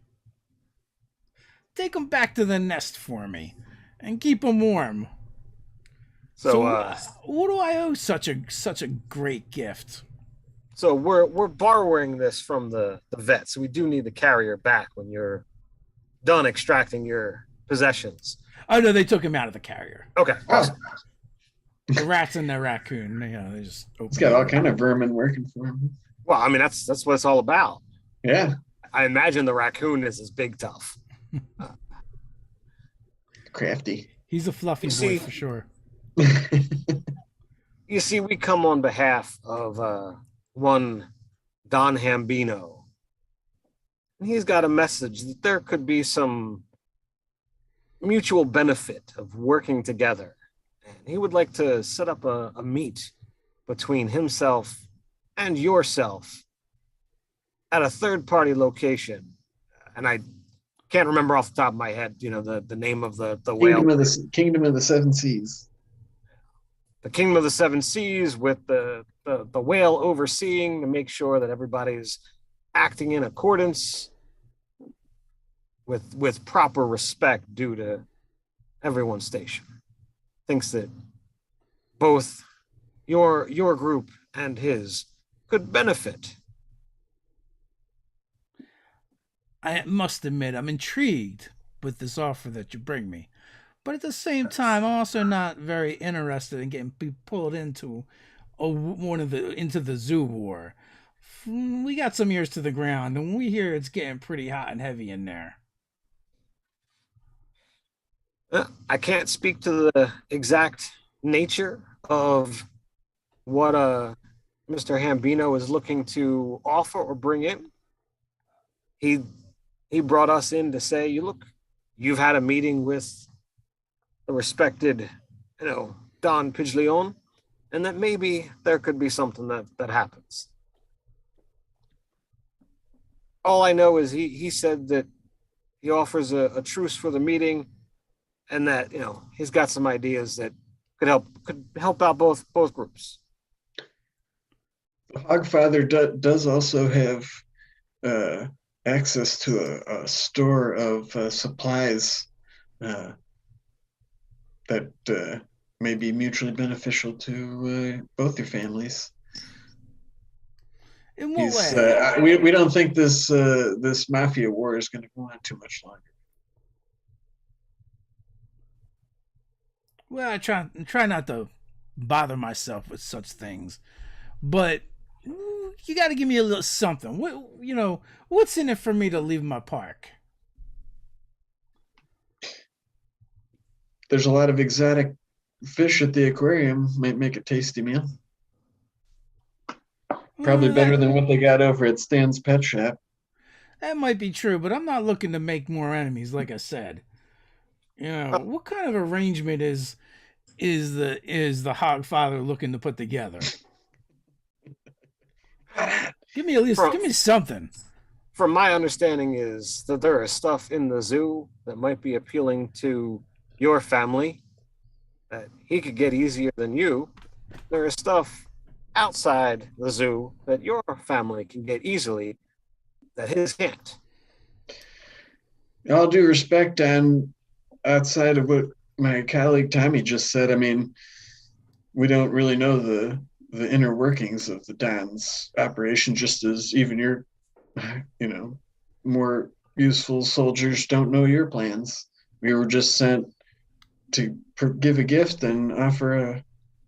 Take them back to the nest for me and keep them warm. So what do I owe such a great gift? So we're borrowing this from the vet, so we do need the carrier back when you're done extracting your possessions. Oh no, they took him out of the carrier. Okay. Oh, The rats and the raccoon, they just open. he's got all kind of vermin working for him. Well, I mean that's what it's all about. Yeah. I imagine the raccoon is his big tough. Crafty. He's a fluffy boy for sure. You see, we come on behalf of one Don Hambino. And he's got a message that there could be some mutual benefit of working together. And he would like to set up a meet between himself and yourself at a third-party location. And I can't remember off the top of my head, the name of the whale. Kingdom of the Seven Seas. The Kingdom of the Seven Seas, with the whale overseeing to make sure that everybody's acting in accordance with proper respect due to everyone's station. Thinks that both your group and his could benefit. I must admit, I'm intrigued with this offer that you bring me. But at the same time, I'm also not very interested in getting pulled into into the zoo war. We got some ears to the ground, and we hear it's getting pretty hot and heavy in there. I can't speak to the exact nature of what Mr. Hambino is looking to offer or bring in. He brought us in to say, you've had a meeting with the respected, Don Pidgeleon, and that maybe there could be something that happens. All I know is he said that he offers a truce for the meeting, and that he's got some ideas that could help out both groups. The Hogfather does also have access to a store of supplies that may be mutually beneficial to both your families. In what way? We don't think this mafia war is going to go on too much longer. Well, I try not to bother myself with such things, but you got to give me a little something. What's in it for me to leave my park? There's a lot of exotic fish at the aquarium. Might make a tasty meal. Probably better than what they got over at Stan's Pet Shop. That might be true, but I'm not looking to make more enemies, like I said. What kind of arrangement is the Hogfather looking to put together? Give me something. From my understanding is that there is stuff in the zoo that might be appealing to your family that he could get easier than you. There is stuff outside the zoo that your family can get easily that his can't. All due respect, on outside of what my colleague Tommy just said, I mean, we don't really know the inner workings of the Don's operation, just as even your, more useful soldiers don't know your plans. We were just sent to give a gift and offer a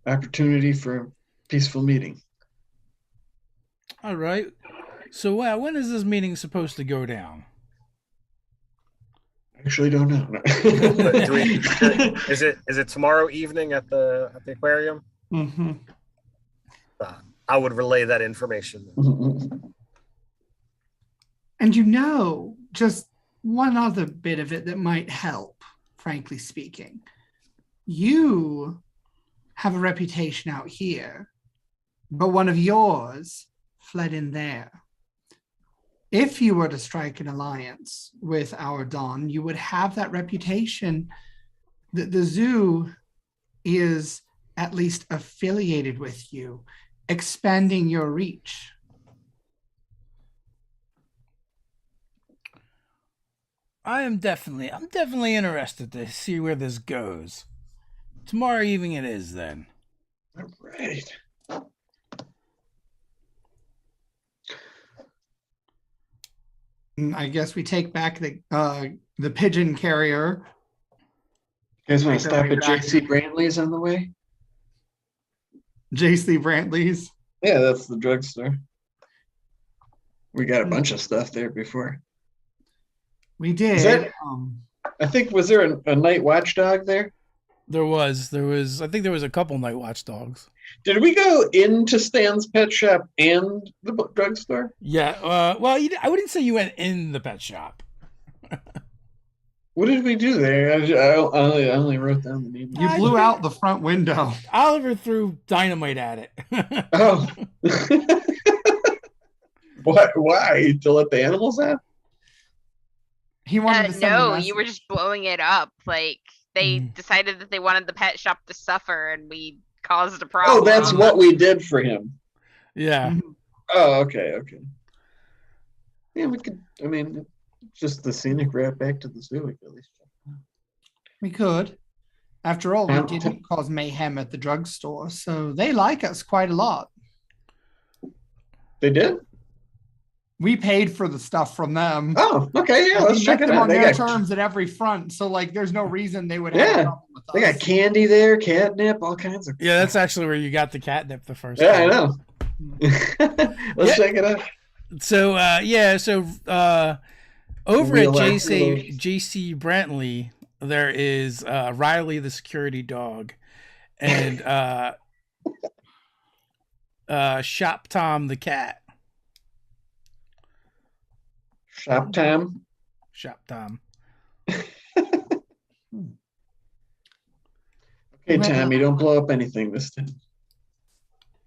opportunity for a peaceful meeting. All right. So when is this meeting supposed to go down? Actually, don't know. Is it tomorrow evening at the aquarium? Mm-hmm. I would relay that information. And just one other bit of it that might help, frankly speaking. You have a reputation out here, but one of yours fled in there. If you were to strike an alliance with our Don, you would have that reputation that the zoo is at least affiliated with you, expanding your reach. I'm definitely interested to see where this goes. Tomorrow evening it is then. All right. I guess we take back the pigeon carrier. You guys want to Make our stop way at back. J.C. Brantley's on the way? J.C. Brantley's. Yeah, that's the drugstore. We got a bunch of stuff there before. We did. Is that- I think, was there a night watchdog there? There was. I think there was a couple night watchdogs. Did we go into Stan's Pet Shop and the drugstore? Yeah. Well, I wouldn't say you went in the pet shop. What did we do there? I only wrote down the name. You blew out the front window. Oliver threw dynamite at it. Oh. Why? To let the animals out? He wanted to send a No, message. you were just blowing it up. Like they decided that they wanted the pet shop to suffer, and we caused a problem. Oh, that's what we did for him. Yeah. Oh, okay. Yeah, we could. I mean, just the scenic route back to the zoo. We could at least. We could. After all, we didn't cause mayhem at the drugstore, so they like us quite a lot. They did? We paid for the stuff from them. Oh, okay. Yeah, let's We check met it them out. on their terms at every front, so there's no reason they would have a problem with us. They got candy there, catnip, all kinds of. Yeah, that's actually where you got the catnip the first Yeah, time. I know. Let's check it out. So over Real at life JC Brantley, there is Riley the security dog, and Shop Tom the cat. Shop time. Shop Tom. Okay, Tommy, don't blow up anything this time.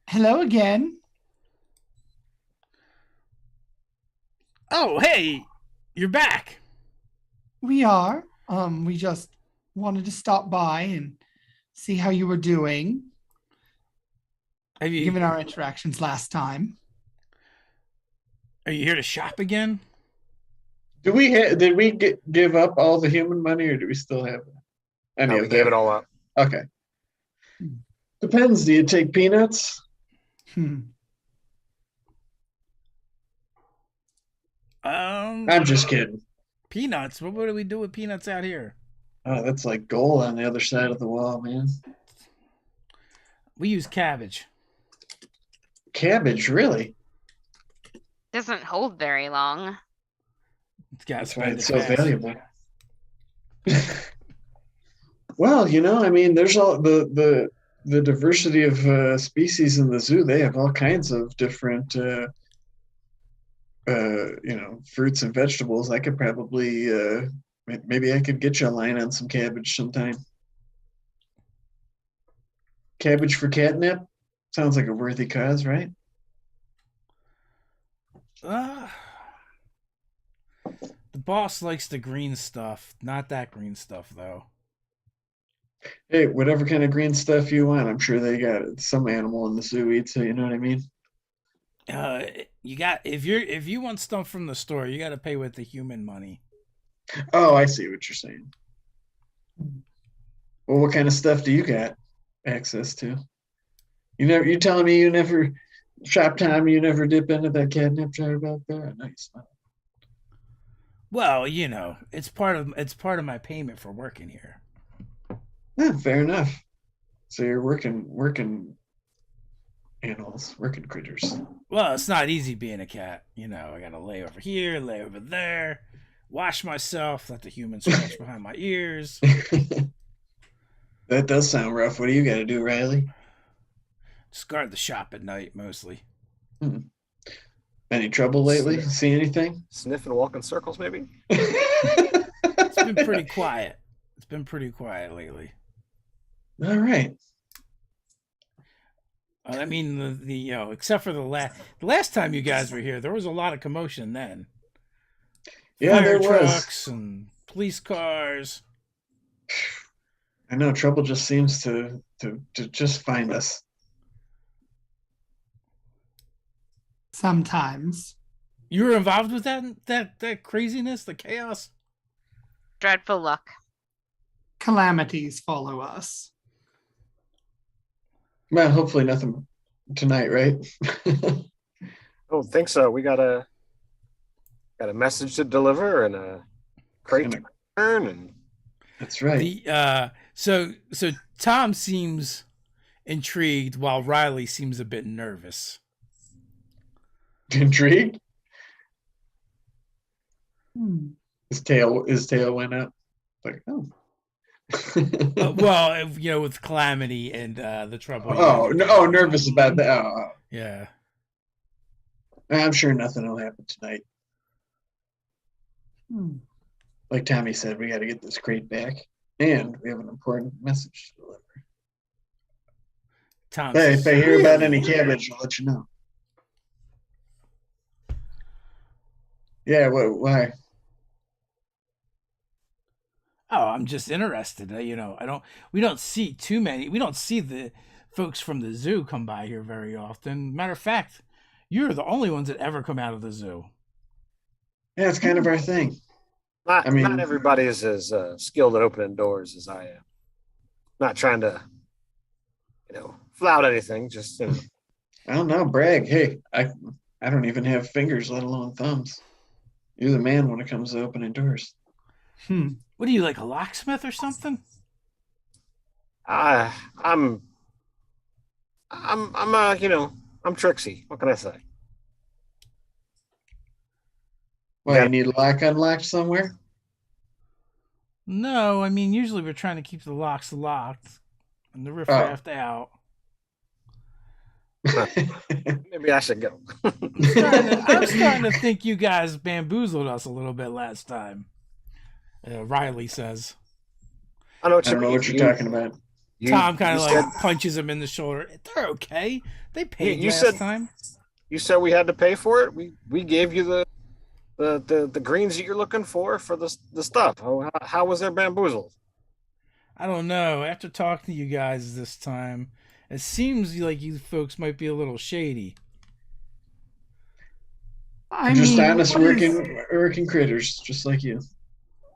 Hello again. Oh, hey, you're back. We are. We just wanted to stop by and see how you were doing, Have you, given our interactions last time. Are you here to shop again? Did we give up all the human money, or do we still have any No, of we that? gave it all up. Okay. Depends. Do you take peanuts? I'm just kidding. Peanuts. What do we do with peanuts out here? Oh, that's like gold on the other side of the wall, man. We use cabbage. Cabbage, really? Doesn't hold very long. It's got to That's why spend it's it so fast. valuable. Well, I mean, there's all the diversity of species in the zoo. They have all kinds of different, fruits and vegetables. I could probably, maybe I could get you a line on some cabbage sometime. Cabbage for catnip sounds like a worthy cause, right? Uh, the boss likes the green stuff. Not that green stuff, though. Hey, whatever kind of green stuff you want, I'm sure they got it. Some animal in the zoo eats it. You know what I mean? You got if you want stuff from the store, you got to pay with the human money. Oh, I see what you're saying. Well, what kind of stuff do you got access to? You telling me you never shop time, you never dip into that catnip jar back there? I know you smell Well, it's part of my payment for working here. it. Yeah, fair enough. So you're working animals, working critters. Well, it's not easy being a cat. I got to lay over here, lay over there, wash myself, let the human scratch behind my ears. That does sound rough. What do you got to do, Riley? Just guard the shop at night, mostly. Any trouble lately? See anything? Sniff and walk in circles, maybe? It's been pretty quiet. It's been pretty quiet lately. All right. I mean, the except for the last time you guys were here, there was a lot of commotion then. Yeah, Fire there was. trucks and police cars. I know trouble just seems to just find us. Sometimes. You were involved with that craziness, the chaos. Dreadful luck. Calamities follow us. Well, hopefully nothing tonight, right? I don't think so. We got a message to deliver and a crate to return, and That's right. So Tom seems intrigued while Riley seems a bit nervous. Intrigued? Hmm. His tail went up. Like, oh. Well, with calamity and the trouble. Nervous about that. Oh. Yeah. I'm sure nothing will happen tonight. Hmm. Like Tommy said, we got to get this crate back, and we have an important message to deliver. Tom. Hey, if I hear about any cabbage, I'll let you know. Yeah, why? Oh, I'm just interested. We don't see too many. We don't see the folks from the zoo come by here very often. Matter of fact, you're the only ones that ever come out of the zoo. Yeah, it's kind of our thing. not I mean- not everybody is as skilled at opening doors as I am. Not trying to, flout anything. Just I don't know, brag. Hey, I don't even have fingers, let alone thumbs. You're the man when it comes to opening doors. What are you, like a locksmith or something? I'm I'm tricksy. What can I say? Why, Yeah. you need lock unlocked somewhere? No, I mean usually we're trying to keep the locks locked and the riffraff out. Maybe I should go. I'm starting to think you guys bamboozled us a little bit last time. Riley says. I don't I don't know what you're talking about. Tom kind of said, punches him in the shoulder. They're okay. They paid You last said- time. You said we had to pay for it. We gave you the greens that you're looking for the stuff. How was there bamboozled? I don't know. After talking to you guys this time, it seems like you folks might be a little shady. Just honest what is- working critters, just like you.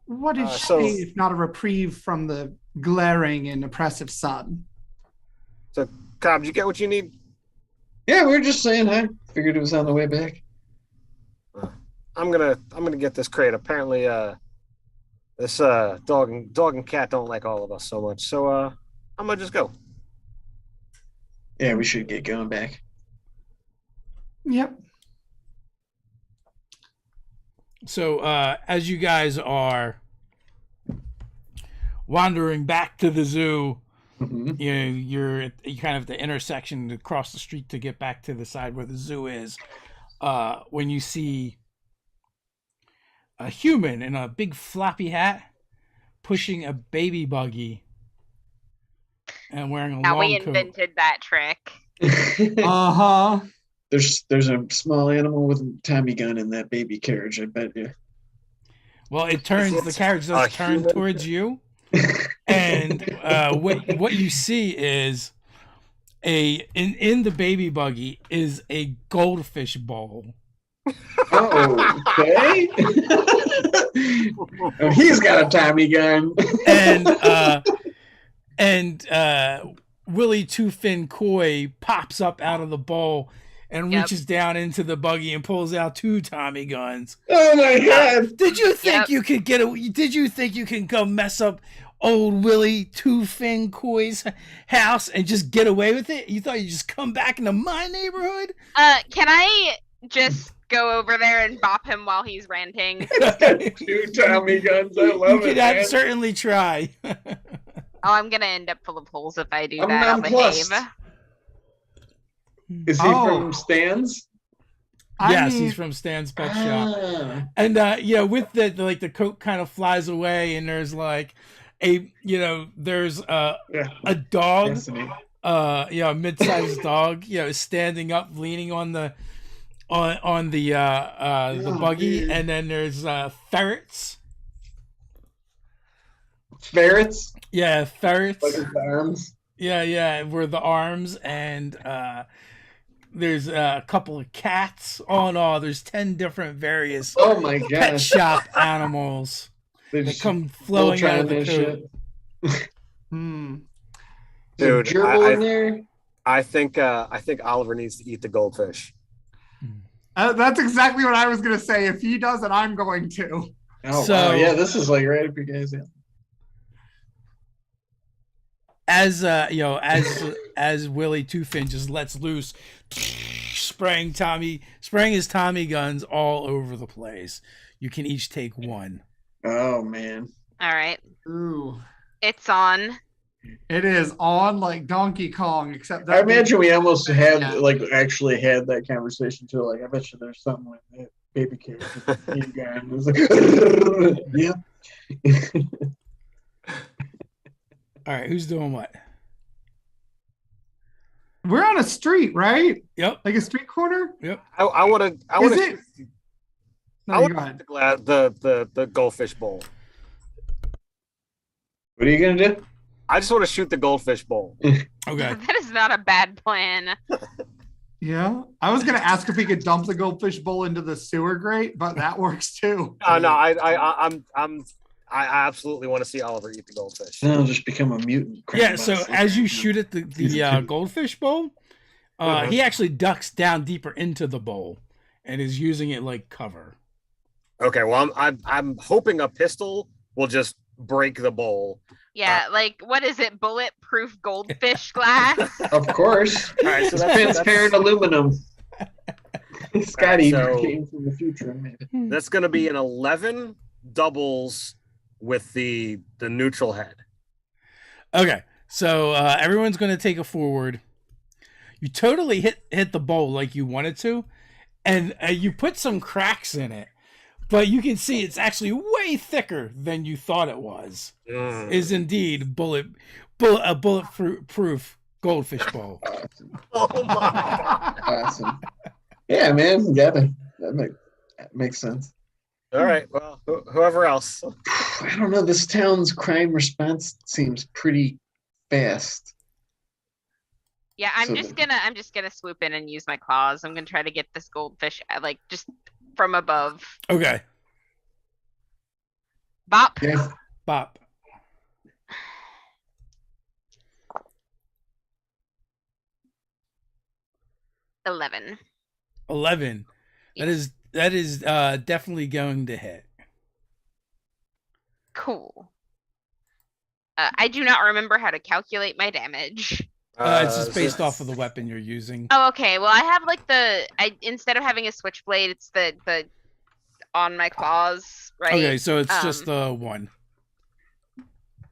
What is So- shade if not a reprieve from the glaring and oppressive sun? So, Cobb, did you get what you need? Yeah, we were just saying hi. Figured it was on the way back. I'm gonna get this crate. Apparently, This dog and cat don't like all of us so much, so I'm gonna just go. Yeah, we should get going back. Yep. So as you guys are wandering back to the zoo, Mhm. you're kind of at the intersection to cross the street to get back to the side where the zoo is. When you see a human in a big floppy hat pushing a baby buggy and wearing a Now we long coat. invented that trick. Uh-huh. There's a small animal with a Tommy gun in that baby carriage, I bet you. Well, it turns, the carriage does turn human? towards you, and what you see is in the baby buggy is a goldfish bowl. Oh, okay. Oh, he's got a Tommy gun. and Willie Two Fin Koi pops up out of the bowl and Yep. reaches down into the buggy and pulls out 2 Tommy guns. Oh my god. Did you think Yep. you could did you think you can go mess up old Willie Two Fin Koi's house and just get away with it? You thought you'd just come back into my neighborhood? Can I just go over there and bop him while he's ranting? He's got 2 Tommy guns. I You love it. could Man. certainly try. Oh, I'm gonna end up full of holes if I do I'm that. I'll nonplussed. behave. Is he Oh. from Stan's? Yes, I mean, he's from Stan's Pet Shop. Ah. And with the coat kind of flies away, and there's like there's Yeah. a dog, Fascinating. a mid-sized dog, standing up, leaning on the buggy, dude. and then there's ferrets. Ferrets? Yeah, ferrets. Like his arms? Yeah, where the arms, and there's a couple of cats. All in all, there's 10 different various Oh my pet gosh. shop animals They that just come flowing out of the Voltron coat. and shit. hmm. Dude, Dude, gerbil in there? I think Oliver needs to eat the goldfish. That's exactly what I was gonna say. If he doesn't, I'm going to. Oh, So- wow. Yeah, this is like right up your guys' alley. As Willie Two Fin just lets loose, spraying his Tommy guns all over the place. You can each take 1. Oh, man. All right, Ooh. it's on. It is on like Donkey Kong, except I that imagine we almost had, Yeah. actually had that conversation too. Like, I bet you there's something with that baby carriage with the big guy. And it was like, yeah. All right, who's doing what? we're on a street, right? Yep. Like a street corner? I want to. I Is want it? to. No, I you want go to ahead. the goldfish bowl. What are you going to do? I just want to shoot the goldfish bowl. Okay. That is not a bad plan. Yeah. I was gonna ask if we could dump the goldfish bowl into the sewer grate, but that works too. No, I absolutely want to see Oliver eat the goldfish. Then I'll just become a mutant. Yeah. So as you shoot at the goldfish bowl, Mhm. he actually ducks down deeper into the bowl and is using it like cover. Okay, well, I'm hoping a pistol will just break the bowl. Yeah, like what is it? Bulletproof goldfish glass? Of course. All right, so It's that's transparent aluminum. Scotty so- came from the future. Man. that's going to be an 11 doubles with the neutral head. Okay. So everyone's going to take a forward. You totally hit the bowl like you wanted to, and you put some cracks in it, but you can see it's actually way thicker than you thought it was. Mm. Is indeed a bulletproof goldfish bowl. Awesome. Oh my! Awesome. Yeah, man. That makes sense. All right, well, whoever else. I don't know. This town's crime response seems pretty fast. Yeah, I'm just gonna swoop in and use my claws. I'm gonna try to get this goldfish like just from above. Okay. Bop. Yeah. Bop. $11. 11. That is definitely going to hit. Cool. I do not remember how to calculate my damage. It's just based off of the weapon you're using. Oh, okay. Well, I have like instead of having a switchblade, it's the on my claws, right? Okay, so it's just the 1.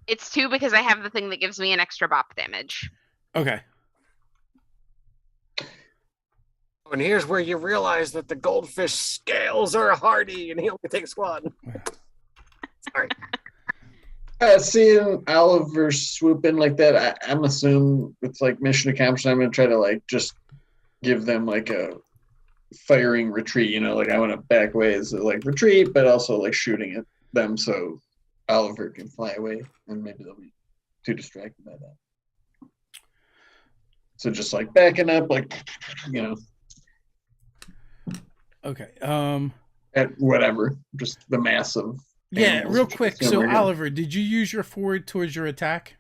It's 2 because I have the thing that gives me an extra bop damage. Okay. And here's where you realize that the goldfish scales are hardy, and he only takes 1. Sorry. Seeing Oliver swoop in like that, I'm assuming it's like mission accomplished. I'm gonna try to like just give them like a firing retreat. You know, like I want to back away as a, like retreat, but also like shooting at them so Oliver can fly away, and maybe they'll be too distracted by that. So just like backing up, like you know. Okay. At whatever, just the mass of. Yeah, animals. real quick. So, Somewhere here. Oliver, did you use your forward towards your attack?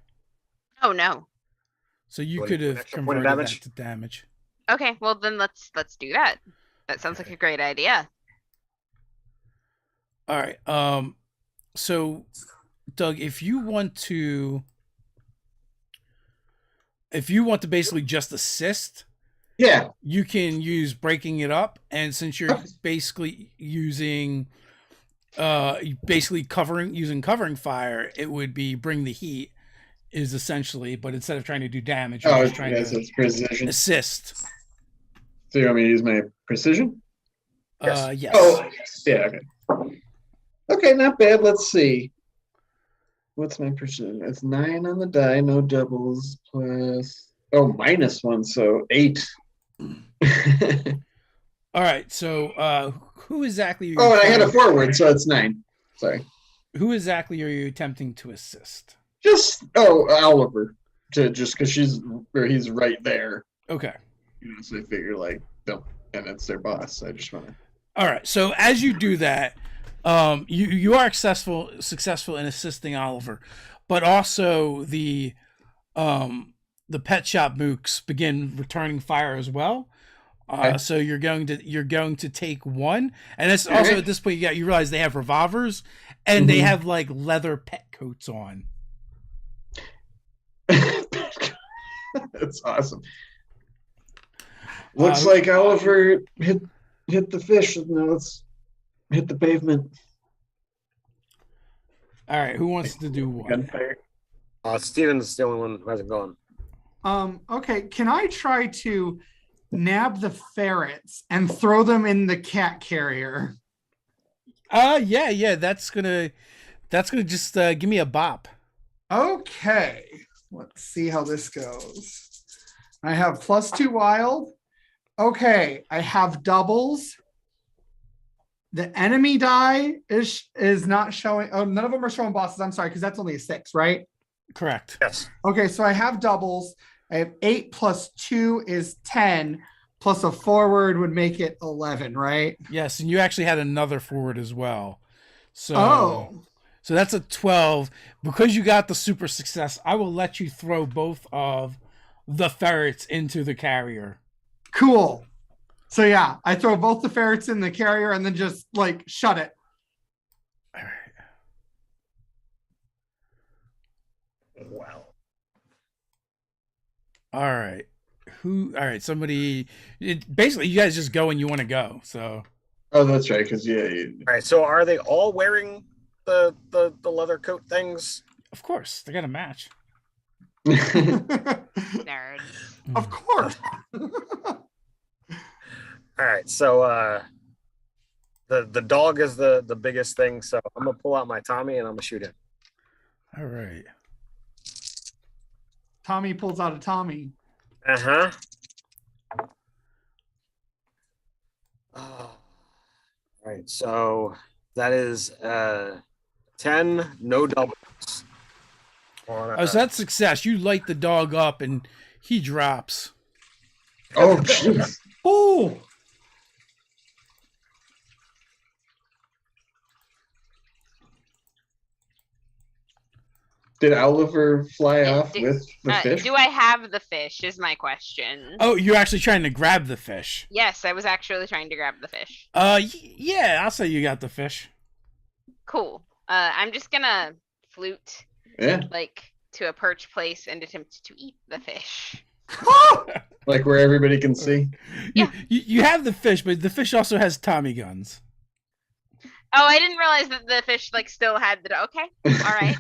Oh no. So you What, could an have extra point of converted damage? that to damage. Okay, well then let's do that. That sounds like a great idea. All right. So, Doug, if you want to basically just assist, Yeah. you can use breaking it up, and since you're basically using covering fire, it would be bring the heat is essentially, but instead of trying to do damage, you're just trying so to it's precision. assist. So you want me to use my precision? Yes. Oh, yeah. Okay. Okay, not bad. Let's see. What's my precision? It's 9 on the die, no doubles, plus -1, so 8. All right. So, who exactly? Are you Oh, and I had a trying- forward, so it's 9. Sorry. Who exactly are you attempting to assist? Just Oliver, just because he's right there. Okay. You know, so I figure like don't, and it's their boss. So I just want to. All right. So as you do that, you are successful in assisting Oliver, but also the pet shop mooks begin returning fire as well. Okay. So you're going to take 1, and it's also at this point you realize they have revolvers and they have like leather pet coats on. That's awesome. Looks like Oliver hit the fish. Now let's hit the pavement. All right, who wants to do what? Gunfire. Steven's the only one who hasn't gone. Okay, can I try to nab the ferrets and throw them in the cat carrier? Yeah, that's gonna just give me a bop. Okay, let's see how this goes. I have +2 wild. Okay, I have doubles. The enemy die is not showing. Oh, none of them are showing bosses. I'm sorry, because that's only a 6, right? Correct. Yes. Okay, so I have doubles. I have 8 plus 2 is 10, plus a forward would make it 11, right? Yes, and you actually had another forward as well. So Oh, So that's a 12. Because you got the super success, I will let you throw both of the ferrets into the carrier. cool. So yeah, I throw both the ferrets in the carrier and then just like shut it. All right. Wow. All right. All right. Somebody. Basically, you guys just go when you want to go. So. Oh, that's right. Because All right. So are they all wearing the leather coat things? Of course, they got a match. Nerds. Of course. All right. So the dog is the biggest thing. So I'm gonna pull out my Tommy and I'm gonna shoot him. All right. Tommy pulls out a Tommy. Uh-huh. All right, so that is 10, no doubles. Oh, so that's success. You light the dog up and he drops. Oh, jeez. Oh, Did Oliver fly off Do- with the fish? Do I have the fish is my question. Oh, you're actually trying to grab the fish. Yes, I was actually trying to grab the fish. Yeah, I'll say you got the fish. Cool. I'm just gonna flute Yeah, like to a perch place and attempt to eat the fish. like where everybody can see. You have the fish, but the fish also has Tommy guns. Oh, I didn't realize that the fish like still had the. Okay, all right.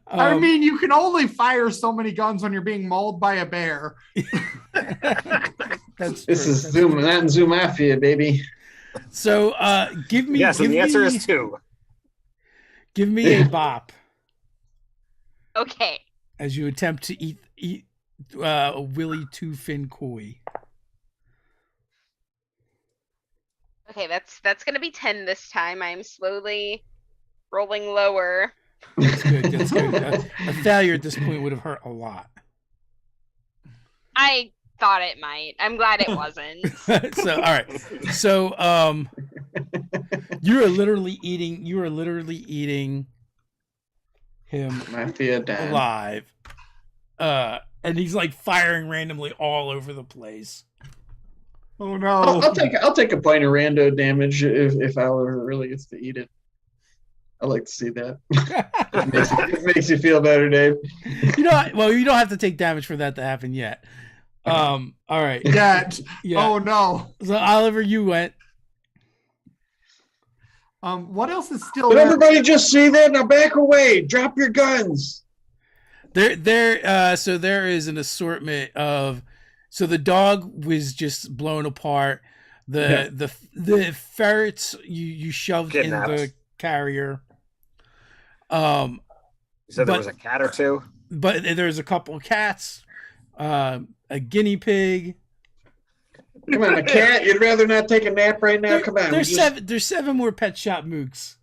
I mean, you can only fire so many guns when you're being mauled by a bear. That's This true. is Zoo, not Zoo Mafia, baby. So, give me. Yes, give and the answer me, is 2. Give me a bop Okay. as you attempt to eat a Willy Two Fin Koi. Okay, that's gonna be 10 this time. I'm slowly rolling lower. That's good. That's good. A failure at this point would have hurt a lot. I thought it might. I'm glad it wasn't. So, all right. So, you are literally eating him Mafia Dan. alive. And he's like firing randomly all over the place. Oh I'll no. take a point of rando damage if Oliver really gets to eat it. I like to see that. It makes you feel better, Dave. You don't have to take damage for that to happen yet. All right. Yet. Yeah. Oh no. So Oliver, you went. What else is still Did there? everybody just see that? Now back away. Drop your guns. So there is an assortment of. So the dog was just blown apart. The ferrets you shoved Kidnapped. in the carrier. You said there But- was a cat or two? But there's a couple of cats, a guinea pig. Come on, a cat. You'd rather not take a nap right now? Come on. There's 7 more Pet Shop mooks.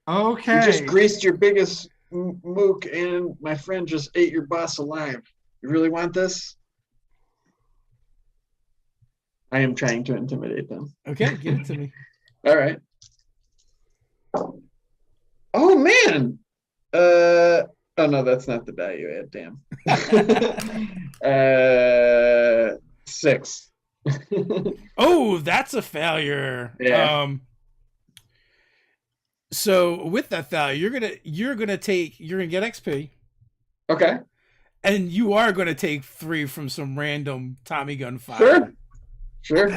Okay. You just greased your biggest mook, and my friend just ate your boss alive. You really want this? I am trying to intimidate them. Okay, give it to me. All right. Oh man. Oh no, that's not the die you had. Damn. 6. Oh, that's a failure. Yeah. So with that failure, you're gonna get XP, Okay. and you are gonna take 3 from some random Tommy gun fire. Sure.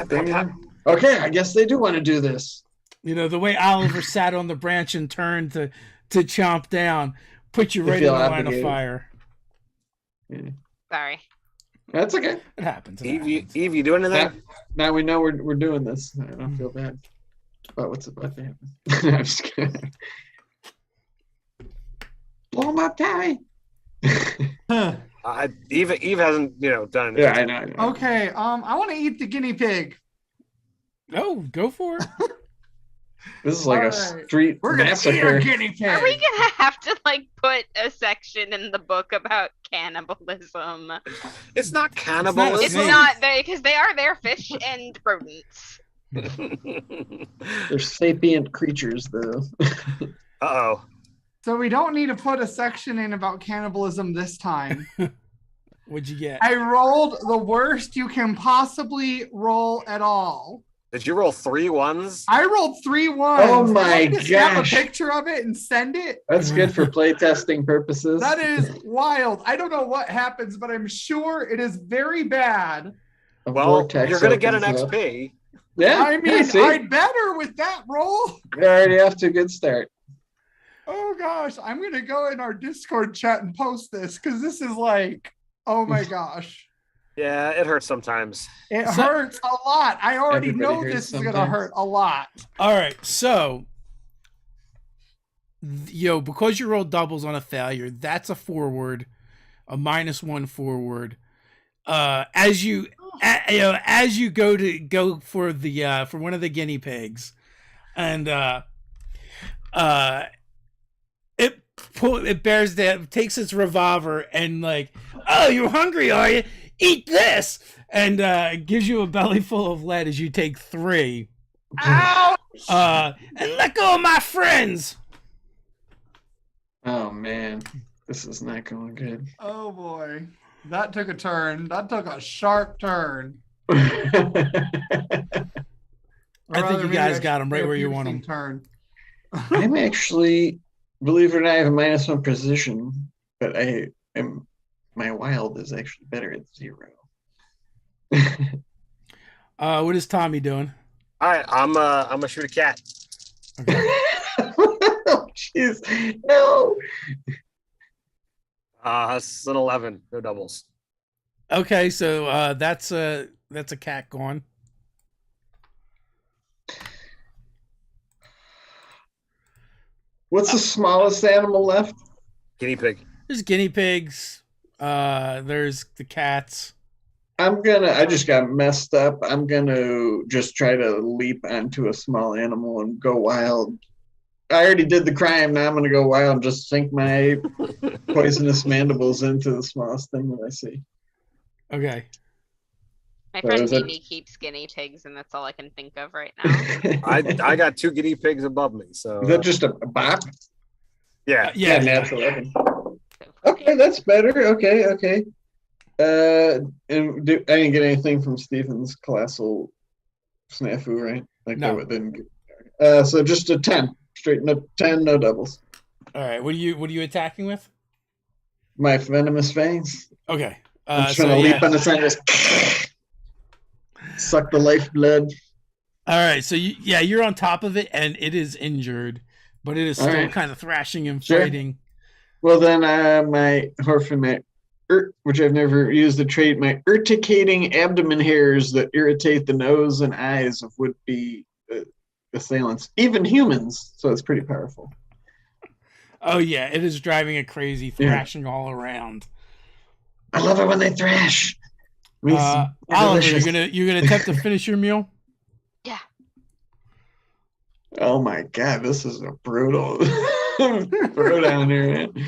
Okay, I guess they do want to do this. You know, the way Oliver sat on the branch and turned to chomp down, put you You right in the feel line of obligated. fire. Sorry. That's okay. It happens. Eve, you doing anything? Now we know we're doing this. I don't feel bad about what's about to happen. I'm just kidding. Blow him up, Tommy. Huh. Eve hasn't, done anything. Yeah, I know. Okay. I want to eat the guinea pig. Oh, go for it. This is like a Alright. street We're gonna eat our massacre. guinea pig. Are we gonna have to like put a section in the book about cannibalism? It's not cannibalism. It's Snakes. not because they are their fish and rodents. They're sapient creatures, though. Uh-oh. So we don't need to put a section in about cannibalism this time. What'd you get? I rolled the worst you can possibly roll at all. Did you roll 3 ones? I rolled 3 ones. Oh my Want me to snap a gosh. picture of it and send it? That's good for playtesting purposes. That is wild. I don't know what happens, but I'm sure it is very bad. A Well, vortex you're going to get an opens up. XP. Yeah, I mean, see? I'd better with that roll. You're already off to a good start. Oh gosh, I'm going to go in our Discord chat and post this because this is like, oh my gosh. Yeah, it hurts sometimes. It hurts a lot. I already Everybody know hurts this is going to sometimes. hurt a lot. All right, so because you rolled doubles on a failure, that's a forward, a -1 forward. As you go for the for one of the guinea pigs, and it bears down, takes its revolver and like, oh, you're hungry, are you? Eat this, and gives you a belly full of lead as you take 3. Ow! And let go of my friends. Oh man, this is not going good. Oh boy. That took a turn. That took a sharp turn. I think you guys got 'em right where you want 'em. Turn. I'm actually, believe it or not, I have a -1 precision, but my wild is actually better at 0. What is Tommy doing? All right, I'm gonna shoot a cat. Okay. Jeez, no. It's an 11, no doubles. Okay, so that's a cat gone. What's the smallest animal left? Guinea pig. There's guinea pigs. There's the cats. I just got messed up. I'm gonna just try to leap onto a small animal and go wild. I already did the crime. Now I'm gonna go wild and just sink my poisonous mandibles into the smallest thing that I see. Okay. My So friend is it- Mimi keeps guinea pigs, and that's all I can think of right now. I got 2 guinea pigs above me, so Is that just a bop? yeah. Yeah, natural weapon. Okay, that's better. Okay. And I didn't get anything from Stephen's colossal snafu, right? Like No. that didn't get, so just a 10. Straight 10, no doubles. All right. What are you attacking with? My venomous fangs. Okay. I'm just trying to leap on the side and just suck the lifeblood. All right. So you're on top of it, and it is injured, but it is All still right. kind of thrashing and Sure. fighting. Well, then my which I've never used the trait, my urticating abdomen hairs that irritate the nose and eyes of would-be assailants, even humans. So it's pretty powerful. Oh yeah, it is driving it crazy, thrashing all around. I love it when they thrash. Means they're Oliver, delicious. you're gonna attempt to finish your meal. Yeah. Oh my god, this is a brutal throw down here, man.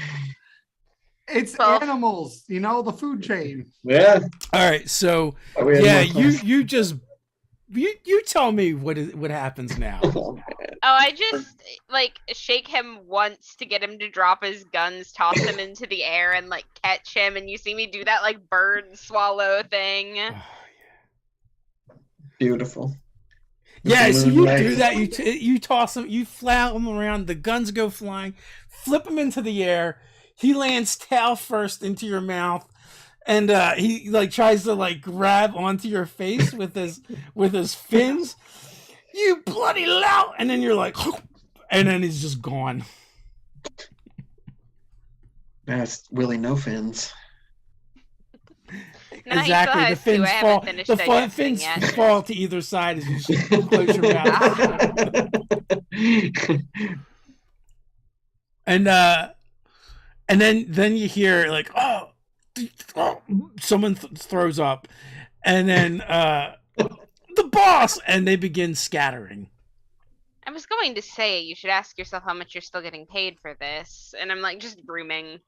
It's Well- animals, the food chain. Yeah. All right. So We had yeah, more class. you tell me what happens now. Oh, man. Oh, I just like shake him once to get him to drop his guns, toss him into the air, and like catch him. And you see me do that like bird swallow thing. Beautiful. Yeah, so you Moonlight. do that. You toss him, you flat him around. The guns go flying, flip him into the air. He lands tail first into your mouth, and he like tries to like grab onto your face with his fins. You bloody lout! And then you're like, and then he's just gone. That's Willie No Fins. No, he Exactly. The still has two. fins I haven't fall. finished The digesting fins yet. fall to either side as you just close your mouth. And then you hear like someone throws up, and then the boss, and they begin scattering. I was going to say you should ask yourself how much you're still getting paid for this, and I'm like just grooming.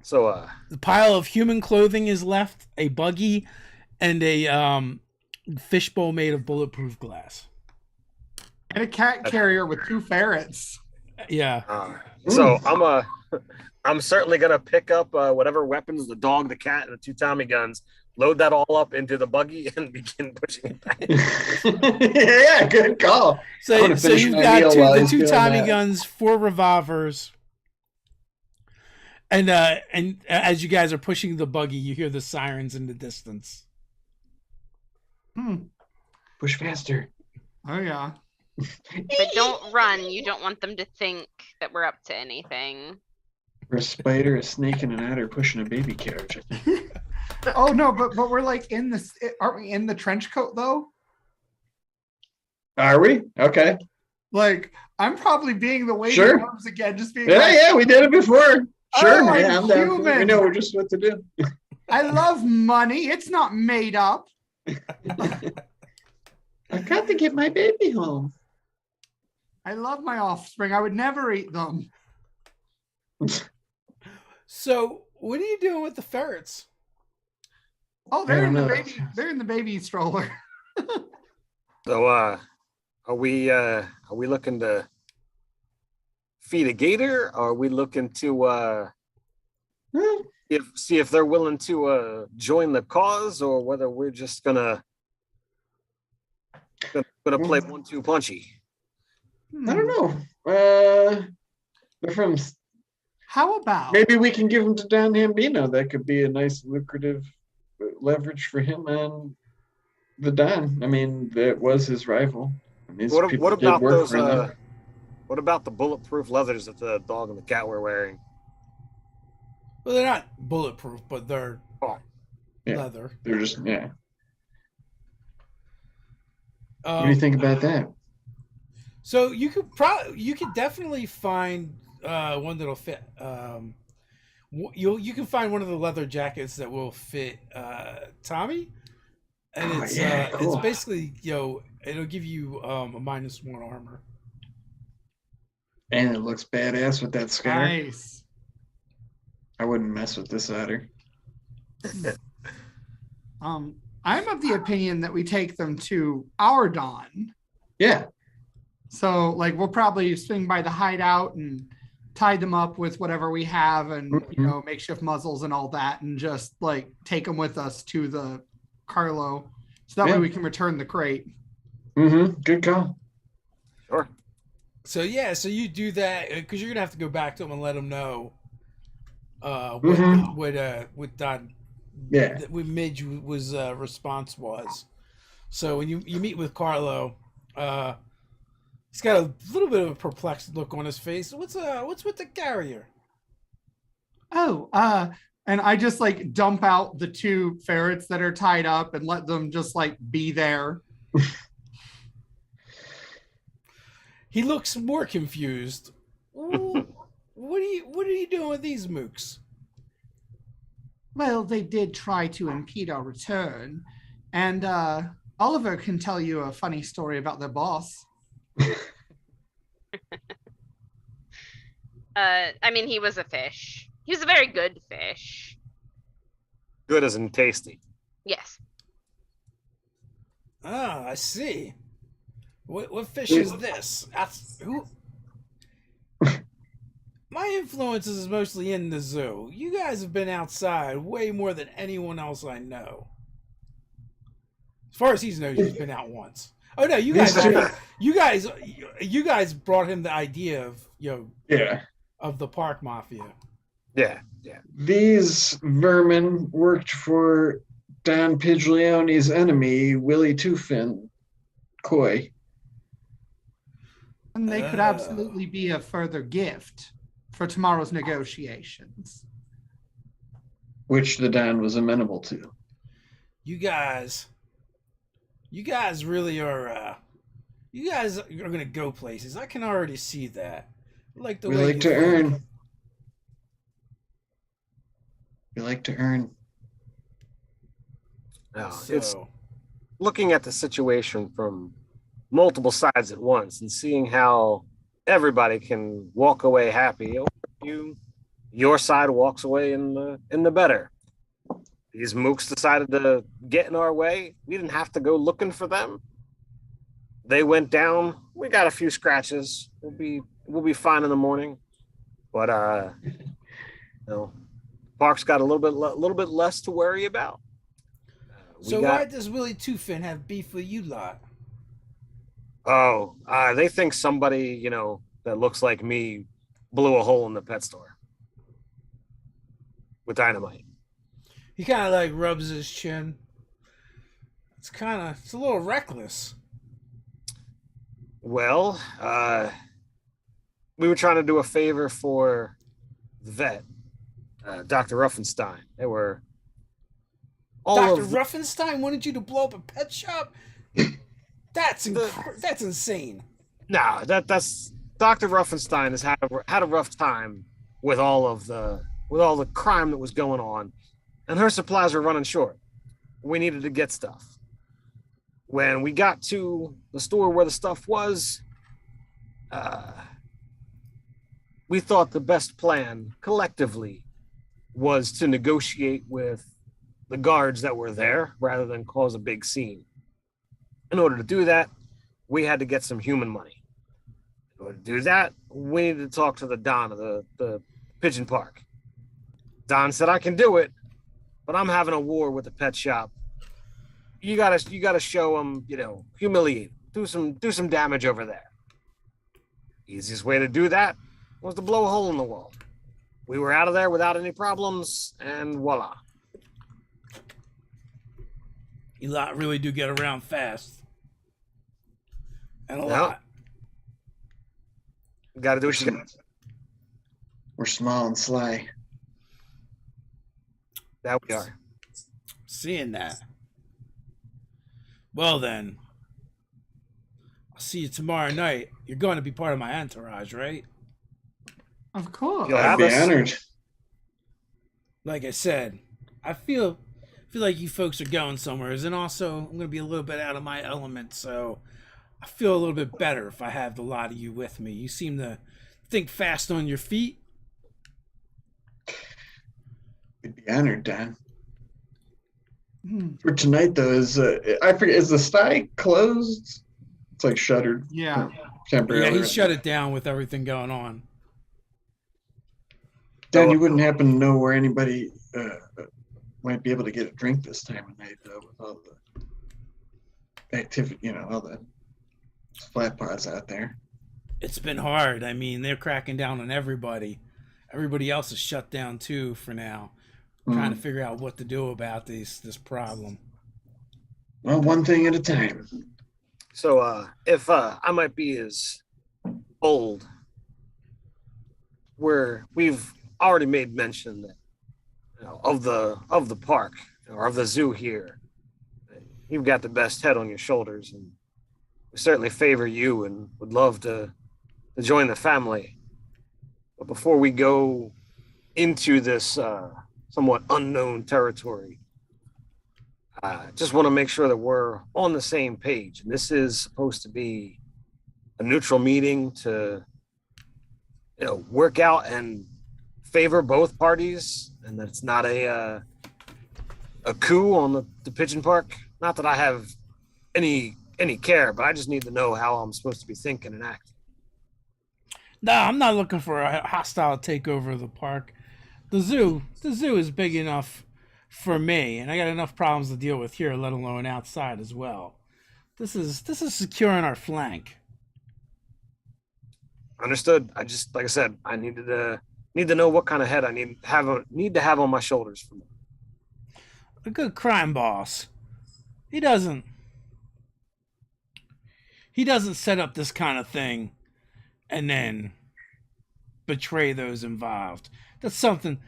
So The pile of human clothing is left, a buggy, and a fishbowl made of bulletproof glass. And a cat carrier with 2 ferrets. Yeah. so I'm certainly gonna pick up whatever weapons, the dog, the cat, and the 2 Tommy guns, load that all up into the buggy, and begin pushing it back. Yeah, good call. I So wanna finish you've my got meal while the he's 2 doing Tommy that. guns, 4 revolvers. And as you guys are pushing the buggy, you hear the sirens in the distance. Push faster. Oh, yeah. But don't run. You don't want them to think that we're up to anything. Or a spider, a snake, and an adder pushing a baby carriage. I think. Oh, no, but we're like in this. Aren't we in the trench coat, though? Are we? Okay. Like, I'm probably being the waiting Sure. arms again, just being Yeah, like, yeah, we did it before. Sure, Oh, yeah, I'm down. for it. We human. know just what to do. I love money. It's not made up. I got to get my baby home. I love my offspring. I would never eat them. So what are you doing with the ferrets? Oh, they're I in the don't know. baby. They're in the baby stroller. So are we looking to feed a gator, or are we looking to Well, see if they're willing to join the cause, or whether we're just gonna play 1-2 punchy? I don't know. They're from. How about Maybe we can give them to Don Hambino. That could be a nice lucrative leverage for him and the Don. I mean, that was his rival. And these people What did about work those? for them. What about the bulletproof leathers that the dog and the cat were wearing? Well, they're not bulletproof, but they're Yeah. leather. They're just What do you think about that? So you could definitely find one that'll fit. You can find one of the leather jackets that will fit Tommy, and it's basically it'll give you a -1 armor. And it looks badass with that scar. nice? I wouldn't mess with this otter. I'm of the opinion that we take them to our Don. Yeah. So, like, we'll probably swing by the hideout and tie them up with whatever we have and, makeshift muzzles and all that, and just, like, take them with us to the Carlo. So that way we can return the crate. Mm-hmm. Good call. Sure. So you do that because you're gonna have to go back to him and let him know what Don what Midge was response was. So when you meet with Carlo, he's got a little bit of a perplexed look on his face. What's with the carrier? Oh, and I just like dump out the 2 ferrets that are tied up and let them just like be there. He looks more confused. Ooh, what are you doing with these mooks? Well, they did try to impede our return, and Oliver can tell you a funny story about their boss. I mean, he was a fish. He was a very good fish. Good as in tasty. Yes. Ah, I see. What fish is this? Who? My influence is mostly in the zoo. You guys have been outside way more than anyone else I know. As far as he knows, he's been out once. Oh no, you guys brought him the idea of of the park mafia. Yeah. These vermin worked for Don Piglioni's enemy, Willie Twofin Coy. And they could absolutely be a further gift for tomorrow's negotiations. Which the Don was amenable to. You guys really are. You guys are gonna go places. I can already see that. Like the We way like you to think. earn. We like to earn. No, it's looking at the situation from multiple sides at once and seeing how everybody can walk away happy. Your side walks away in the better. These mooks decided to get in our way. We didn't have to go looking for them. They went down. We got a few scratches. We'll be fine in the morning. But Park's got a little bit less to worry about. Why does Willie Twofin have beef with you lot? Oh, they think somebody, that looks like me blew a hole in the pet store with dynamite. He kind of like rubs his chin. It's a little reckless. Well, we were trying to do a favor for the vet, Dr. Ruffenstein. They were Dr. Ruffenstein wanted you to blow up a pet shop? That's insane. No, that's Dr. Ruffenstein has had a rough time with all the crime that was going on, and her supplies were running short. We needed to get stuff. When we got to the store where the stuff was, we thought the best plan collectively was to negotiate with the guards that were there rather than cause a big scene. In order to do that, we had to get some human money. In order to do that, we needed to talk to the Don of the Pigeon Park. Don said, I can do it, but I'm having a war with the pet shop. You gotta show him, humiliate, do some damage over there. Easiest way to do that was to blow a hole in the wall. We were out of there without any problems, and voila. You lot really do get around fast. And a Yeah. lot. Got to do what you got. We're small and sly. That we are. Seeing that. Well then, I'll see you tomorrow night. You're going to be part of my entourage, right? Of course. Yeah. I'd be us. honored. Like I said, I feel like you folks are going somewhere, and also I'm going to be a little bit out of my element, so I feel a little bit better if I have the lot of you with me. You seem to think fast on your feet. We'd be honored, Dan. Hmm. For tonight, though, I forget, is the sty closed? It's like shuttered Yeah. temporarily. Yeah, he shut it down with everything going on. Dan, you wouldn't happen to know where anybody might be able to get a drink this time of night, though, with all the activity, all the flat pots out there. It's been hard. I mean, they're cracking down on everybody. Everybody else is shut down too for now. Trying to figure out what to do about this problem. Well, one thing at a time. So, if I might be as bold, we've already made mention that of the park or of the zoo here, you've got the best head on your shoulders, and we certainly favor you and would love to join the family. But before we go into this somewhat unknown territory, just want to make sure that we're on the same page. And this is supposed to be a neutral meeting to, work out and favor both parties, and that it's not a coup on the pigeon park. Not that I have any care, but I just need to know how I'm supposed to be thinking and acting. No, I'm not looking for a hostile takeover of the park. The zoo is big enough for me, and I got enough problems to deal with here, let alone outside as well. This is securing our flank. Understood. I just, like I said, I need to know what kind of head I need to have on my shoulders for me. A good crime boss. He doesn't set up this kind of thing and then betray those involved. That's something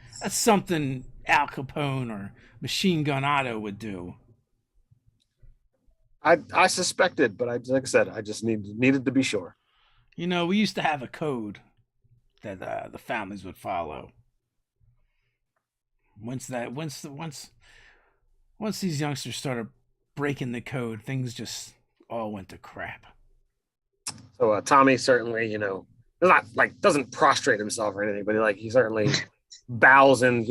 Al Capone or Machine Gun Otto would do. I suspected, but like I said, I just needed to be sure. We used to have a code that the families would follow. Once these youngsters started breaking the code, things just all went to crap. So Tommy certainly, not like doesn't prostrate himself or anything, but he certainly bows in,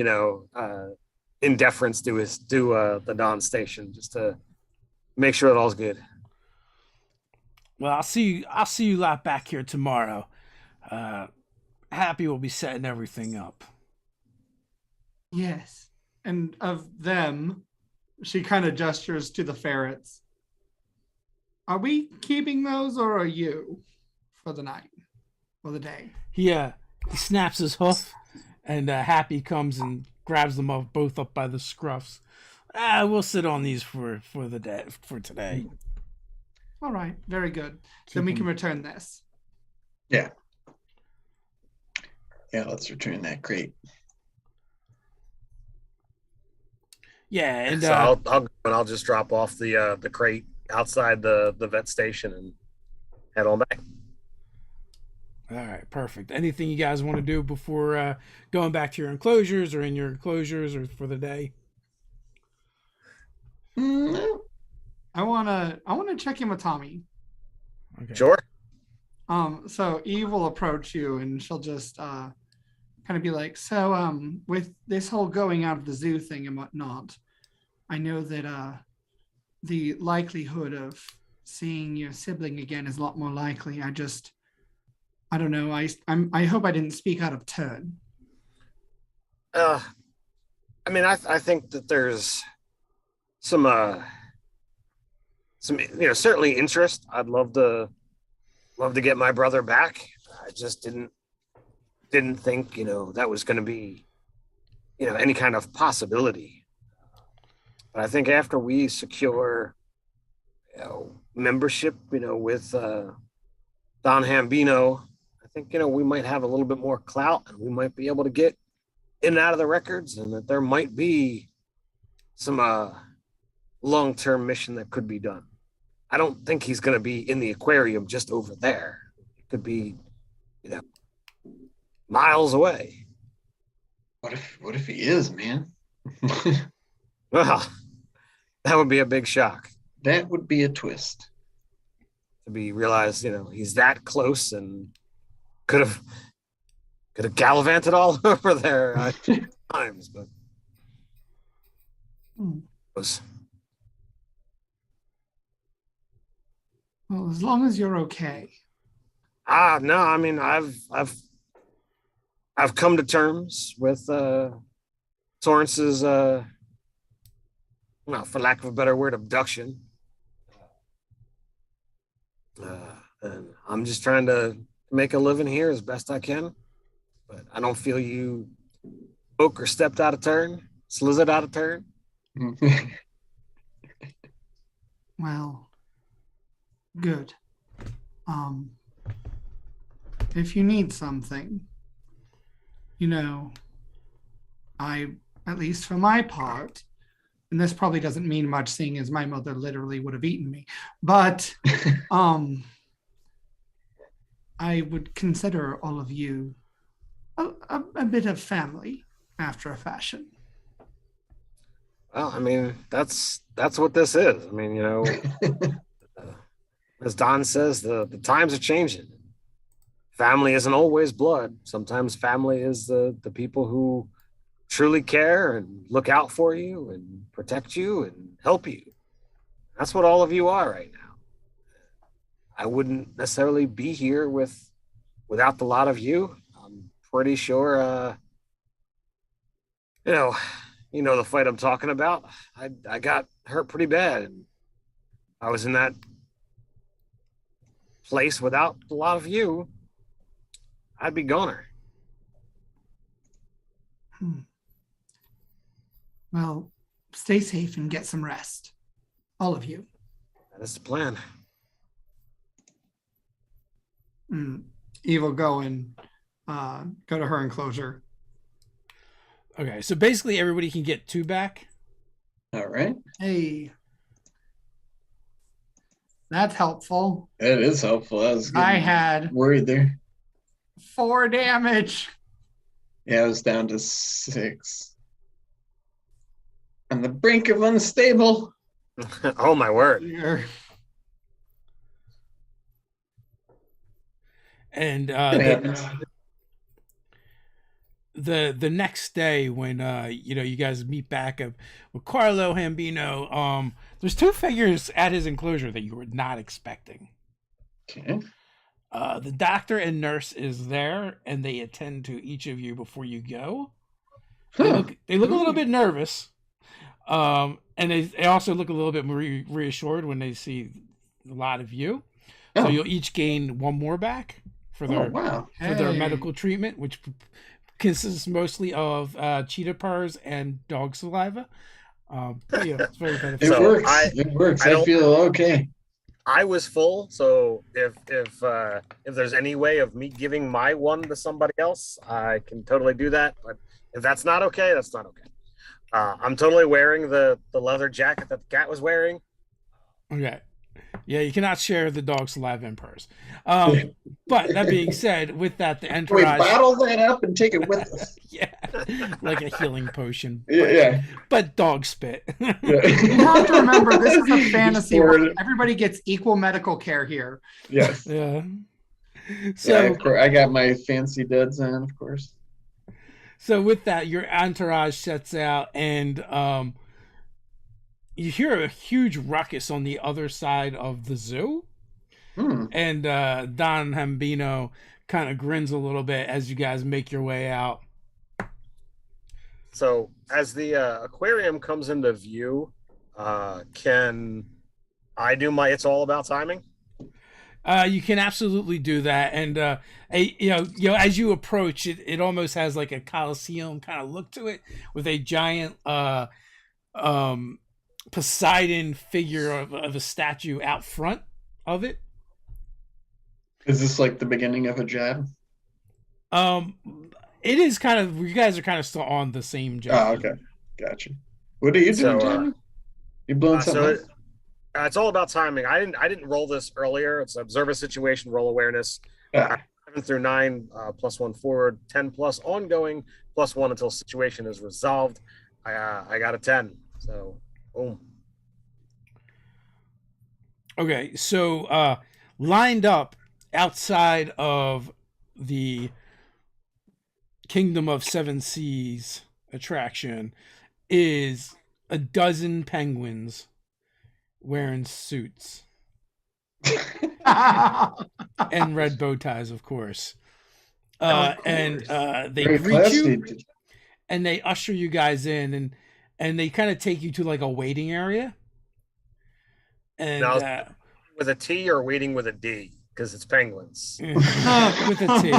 in deference to the Dawn station, just to make sure that all's good. Well, I'll see you lot back here tomorrow. Happy will be setting everything up. Yes. And of them, she kind of gestures to the ferrets. Are we keeping those, or are you for the night or the day? He snaps his hoof, and Happy comes and grabs them both up by the scruffs. We'll sit on these for today. All right, very good. Then we can return this. Yeah. Yeah, let's return that crate. Yeah, and So I'll go and I'll just drop off the crate outside the vet station and head on back. All right, perfect. Anything you guys want to do before going back to your enclosures or in your enclosures or for the day? No. I wanna check in with Tommy. Okay. Sure. So Eve will approach you and she'll just kind of be like, so with this whole going out of the zoo thing and whatnot, I know that the likelihood of seeing your sibling again is a lot more likely. I don't know. I hope I didn't speak out of turn. I mean, I think that there's some certainly interest. I'd love to get my brother back. I just didn't think, that was going to be, any kind of possibility. But I think after we secure, membership, with Don Hambino, I think, we might have a little bit more clout and we might be able to get in and out of the records, and that there might be some long-term mission that could be done. I don't think he's going to be in the aquarium just over there. It could be, miles away. What if he is, man? Well, that would be a big shock That would be a twist. to be realized, he's that close and could have gallivanted all over there at times, but was Well, as long as you're okay. no, I mean, I've come to terms with Torrance's well, for lack of a better word, abduction. And I'm just trying to make a living here as best I can. But I don't feel you spoke or stepped out of turn, slithered out of turn. Well, good. If you need something, at least for my part, and this probably doesn't mean much seeing as my mother literally would have eaten me, but I would consider all of you a bit of family after a fashion. Well, I mean, that's what this is. I mean, as Don says, the times are changing. Family isn't always blood. Sometimes family is the people who truly care and look out for you and protect you and help you. That's what all of you are right now. I wouldn't necessarily be here without the lot of you. I'm pretty sure, the fight I'm talking about. I got hurt pretty bad. And I was in that place without a lot of you. I'd be goner. Well, stay safe and get some rest. All of you. That is the plan. Eve will go and go to her enclosure. Okay, so basically everybody can get 2 back. All right. Hey. That's helpful. That is helpful. I had worried there. 4 damage. Yeah, I was down to 6. On the brink of unstable. Oh my word. Here. And the next day when you guys meet back up with Carlo Hambino, there's 2 figures at his enclosure that you were not expecting. Okay. The doctor and nurse is there, and they attend to each of you before you go. They look a little bit nervous, and they also look a little bit more reassured when they see a lot of you. So you'll each gain 1 more back for their for their medical treatment, which consists mostly of cheetah purrs and dog saliva. It's very beneficial. It works. I feel okay. I was full, so if there's any way of me giving my 1 to somebody else, I can totally do that. But if that's not okay, that's not okay. I'm totally wearing the leather jacket that the cat was wearing. Okay. Yeah, you cannot share the dog saliva and purrs. But that being said, with that, the entourage... We bottle that up and take it with us. Yeah, like a healing potion. But dog spit. You have to remember, this is a fantasy where everybody gets equal medical care here. Yes. Yeah. So I got my fancy duds on, of course. So with that, your entourage sets out, and you hear a huge ruckus on the other side of the zoo. And Don Hambino kind of grins a little bit as you guys make your way out. So as the aquarium comes into view, can I do my It's All About Timing? You can absolutely do that, and as you approach it, it almost has like a Colosseum kind of look to it, with a giant Poseidon figure of a statue out front of it. Is this like the beginning of a job? It is kind of, you guys are kind of still on the same job. Oh, okay, gotcha. What are you doing, Tommy? You blowing something up? It's all about timing. I didn't roll this earlier. It's observe a situation, roll awareness. 7 through 9, +1 forward, 10 plus ongoing, +1 until situation is resolved. I got a 10. So boom. Okay, so lined up outside of the Kingdom of Seven Seas attraction is a dozen penguins wearing suits and red bow ties, of course. And they Very greet classy. you, and they usher you guys in, and they kind of take you to like a waiting area. And Now, with a T or waiting with a D, because it's penguins. with a T. With a T.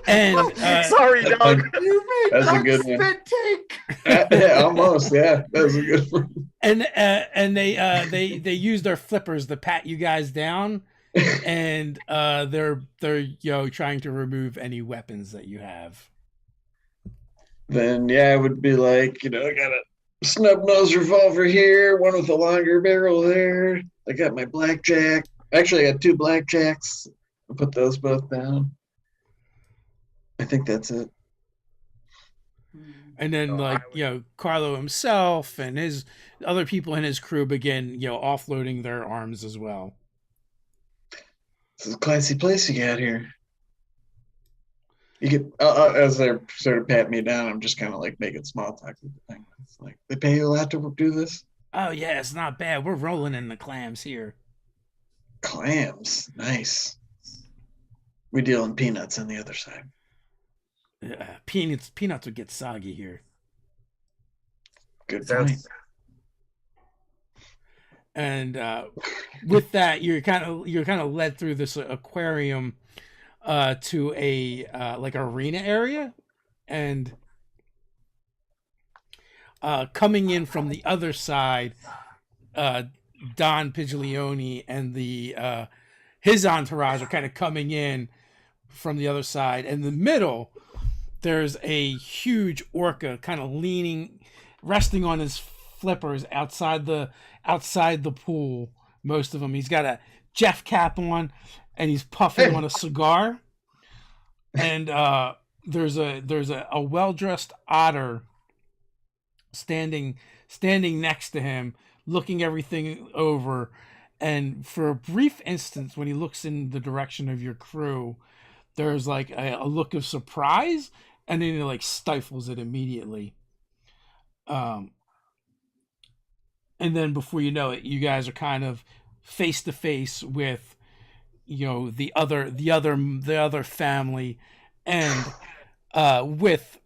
And Sorry, Doug. You made That's a Doug good one. spit take. Yeah, almost. Yeah, that was a good one. and they use their flippers to pat you guys down, and they're trying to remove any weapons that you have. Then yeah, I would be like, I got a snub nose revolver here, one with a longer barrel there. I got my blackjack. Actually, I got 2 blackjacks. I'll put those both down. I think that's it. And then Carlo himself and his other people in his crew begin offloading their arms as well. This is a classy place you got here. You get as they sort of pat me down, I'm just kind of like making small talk with the penguins. Like, they pay you a lot to do this? Oh yeah, it's not bad. We're rolling in the clams here. Clams, nice. We deal in peanuts on the other side. Peanuts would get soggy here. Good point. And with that, you're kind of led through this aquarium to a like arena area, and coming in from the other side, Don Piglione and his entourage are kind of coming in from the other side. In the middle, there's a huge orca kind of resting on his flippers outside the pool. Most of them, he's got a Jeff cap on, and he's puffing on a cigar. And there's a well-dressed otter standing next to him, looking everything over. And for a brief instant, when he looks in the direction of your crew, there's like a look of surprise, and then he like stifles it immediately. And then before you know it, you guys are kind of face to face with the other family, and with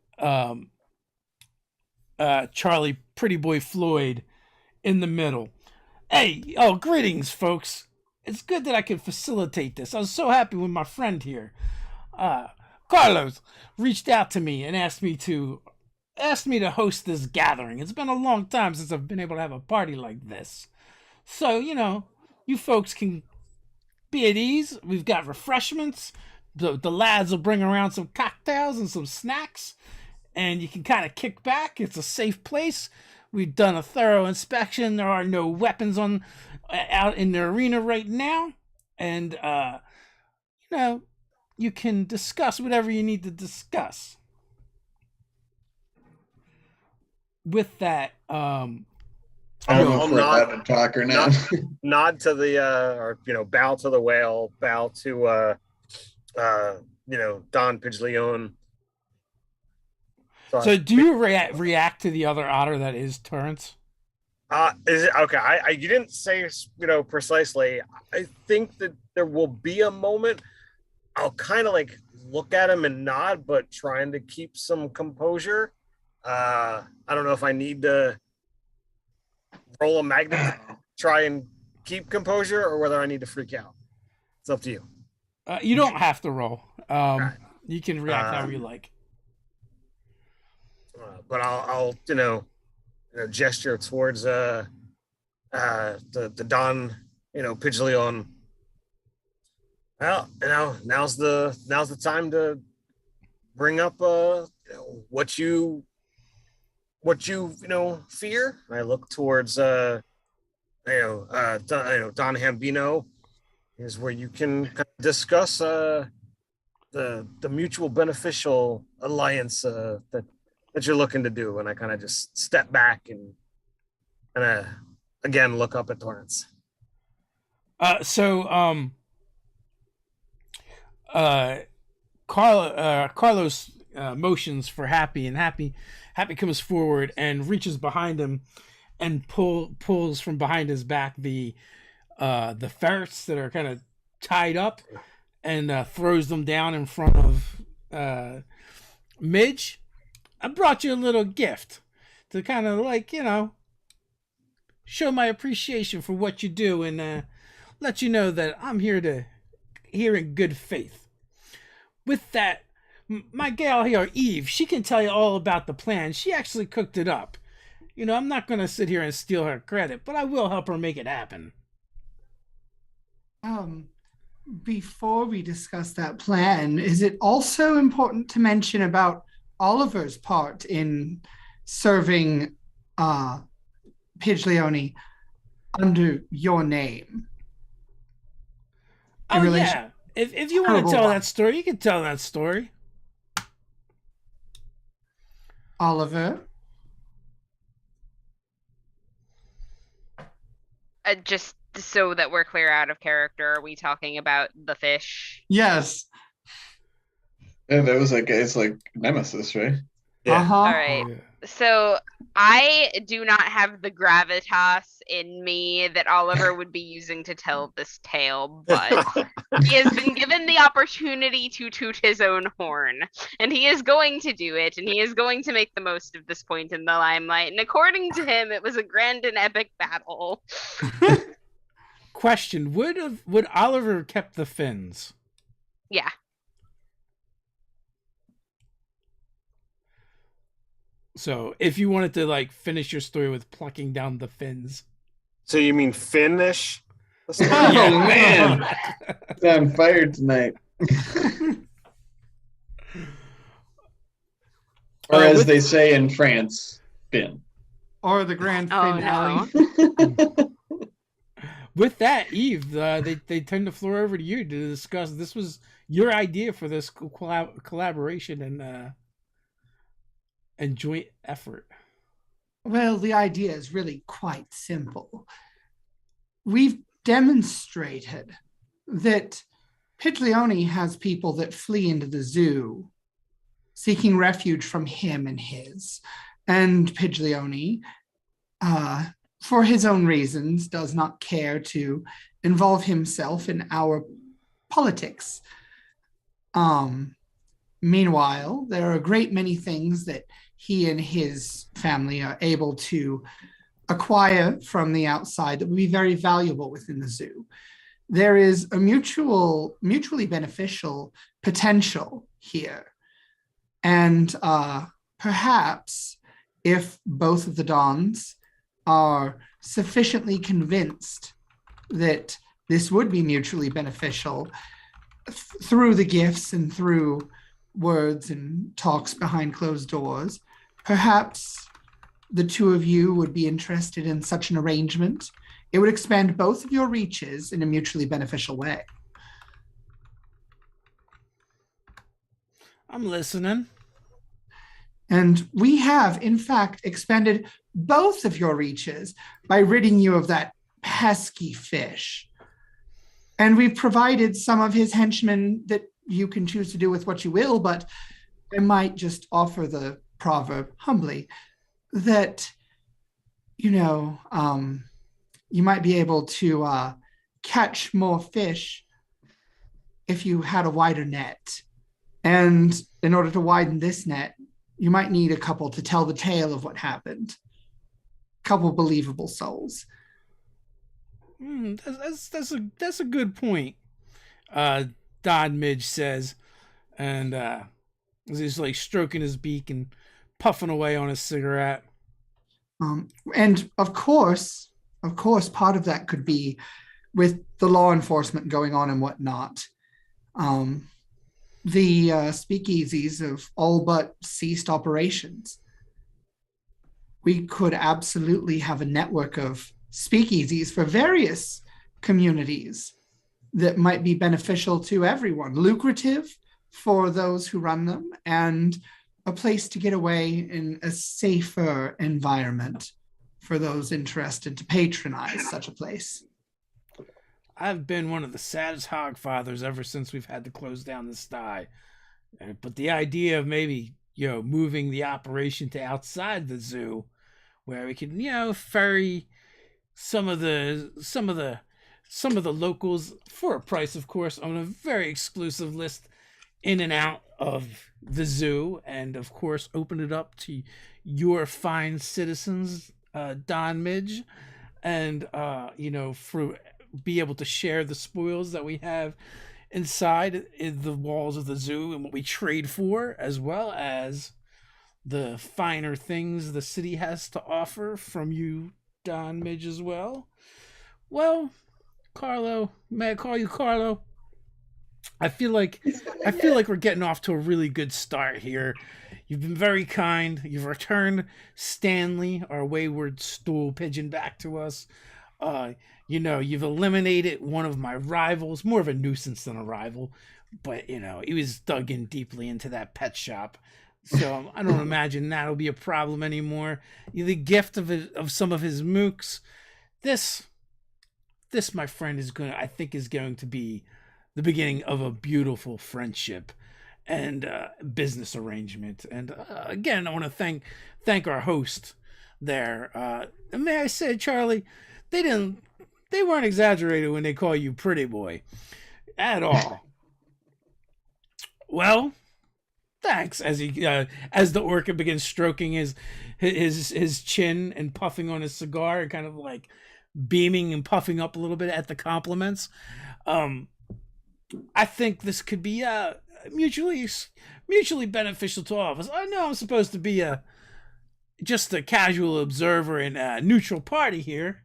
Charlie Pretty Boy Floyd in the middle. Hey, greetings, folks. It's good that I can facilitate this. I was so happy with my friend here. Carlos reached out to me and asked me to host this gathering. It's been a long time since I've been able to have a party like this. So, you folks can be at ease. We've got refreshments. The lads will bring around some cocktails and some snacks, and you can kind of kick back. It's a safe place. We've done a thorough inspection. There are no weapons out in the arena right now, and you can discuss whatever you need to discuss. With that, I don't know if we're allowed to talk or not. Nod to the or bow to the whale, bow to Don Piglione. So do you react to the other otter that is Terrence? Is it okay? You didn't say precisely. I think that there will be a moment. I'll kind of like look at him and nod, but trying to keep some composure. I don't know if I need to roll a magnet try and keep composure or whether I need to freak out. It's up to you. You don't have to roll. Right. You can react however you like. But I'll gesture towards the Don, Pidgeon. Well, now's the time to bring up what you fear. And I look towards Don Hambino, is where you can kind of discuss the mutual beneficial alliance that you're looking to do. And I kind of just step back and again look up at Torrance. Carlos motions for Happy, and Happy comes forward and reaches behind him and pulls from behind his back the ferrets that are kind of tied up, and throws them down in front of Midge. I brought you a little gift to kind of show my appreciation for what you do, and let you know that I'm here in good faith. With that, my gal here, Eve, she can tell you all about the plan. She actually cooked it up. I'm not going to sit here and steal her credit, but I will help her make it happen. Before we discuss that plan, is it also important to mention about Oliver's part in serving Pidgeon under your name? Oh, yeah. If you want to tell that story, you can tell that story. Oliver? Just so that we're clear out of character, are we talking about the fish? Yes. Yeah, that was that guy's nemesis, right? Yeah. Uh-huh. All right. So I do not have the gravitas in me that Oliver would be using to tell this tale, but he has been given the opportunity to toot his own horn, and he is going to do it, and he is going to make the most of this point in the limelight. And according to him, it was a grand and epic battle. Question: Would Oliver have kept the fins? Yeah. So if you wanted to finish your story with plucking down the fins. So you mean finish? Oh man, it's on fire tonight. Or as they say in France, fin. Or the grand Oh, finale. no. With that, Eve, they turn the floor over to you to discuss. This was your idea for this collaboration and joint effort. Well, the idea is really quite simple. We've demonstrated that Pidgeon has people that flee into the zoo seeking refuge from him and his. And Pidgeon, for his own reasons, does not care to involve himself in our politics. Meanwhile, there are a great many things that he and his family are able to acquire from the outside that would be very valuable within the zoo. There is a mutually beneficial potential here. And perhaps if both of the Dons are sufficiently convinced that this would be mutually beneficial through the gifts and through words and talks behind closed doors, perhaps the two of you would be interested in such an arrangement. It would expand both of your reaches in a mutually beneficial way. I'm listening. And we have, in fact, expanded both of your reaches by ridding you of that pesky fish. And we've provided some of his henchmen that you can choose to do with what you will, but I might just offer the proverb humbly that, you might be able to catch more fish if you had a wider net. And in order to widen this net, you might need a couple to tell the tale of what happened. A couple believable souls. That's a good point. Don Midge says, and he's like stroking his beak and puffing away on his cigarette. And of course, part of that could be with the law enforcement going on and whatnot. The speakeasies have all but ceased operations. We could absolutely have a network of speakeasies for various communities that might be beneficial to everyone, lucrative for those who run them, and a place to get away in a safer environment for those interested to patronize such a place. I've been one of the saddest hogfathers ever since we've had to close down the sty. But the idea of maybe, moving the operation to outside the zoo, where we can, ferry some of the locals for a price, of course, on a very exclusive list in and out of the zoo, and of course open it up to your fine citizens, Don Midge, and be able to share the spoils that we have inside in the walls of the zoo and what we trade for, as well as the finer things the city has to offer from you, Don Midge, as well. Well, Carlo, may I call you Carlo? I feel like we're getting off to a really good start here. You've been very kind. You've returned Stanley, our wayward stool pigeon, back to us. You've eliminated one of my rivals, more of a nuisance than a rival, but he was dug in deeply into that pet shop. So I don't imagine that'll be a problem anymore. The gift of some of his mooks. This, my friend, is going to be the beginning of a beautiful friendship and business arrangement. And again, I want to thank our host there. And may I say, Charlie, they weren't exaggerated when they call you pretty boy at all. Well, thanks. As the orca begins stroking his chin and puffing on his cigar and kind of like beaming and puffing up a little bit at the compliments. I think this could be mutually beneficial to all of us. I know I'm supposed to be just a casual observer and a neutral party here,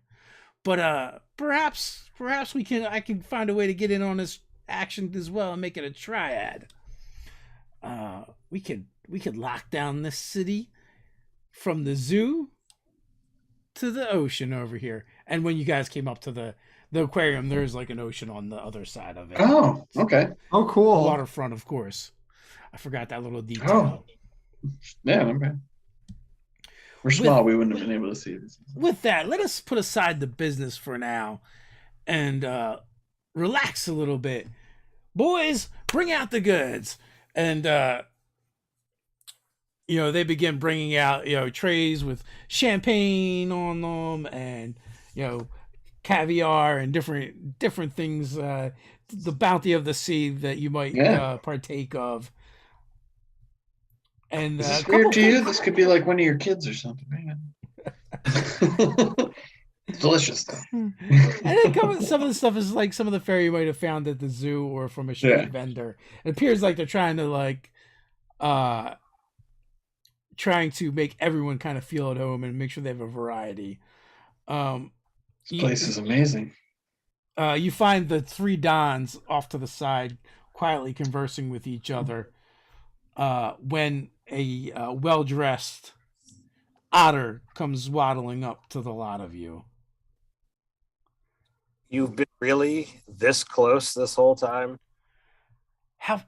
but perhaps I can find a way to get in on this action as well and make it a triad. We could lock down this city from the zoo to the ocean over here. And when you guys came up to the aquarium, there's like an ocean on the other side of it. Oh, okay. Oh, cool. Waterfront, of course. I forgot that little detail. Oh. Yeah, okay. We're small. We wouldn't have been able to see this. With that, let us put aside the business for now and relax a little bit. Boys, bring out the goods. And, they begin bringing out, trays with champagne on them and, caviar and different things, the bounty of the sea that you might partake of. And is this weird to you? This could be like one of your kids or something, man. Delicious though. And then some of the stuff is like some of the fare you might have found at the zoo or from a street vendor. It appears like they're trying to make everyone kind of feel at home and make sure they have a variety. This place is amazing. You find the three Dons off to the side, quietly conversing with each other, when a well-dressed otter comes waddling up to the lot of you. You've been really this close this whole time? How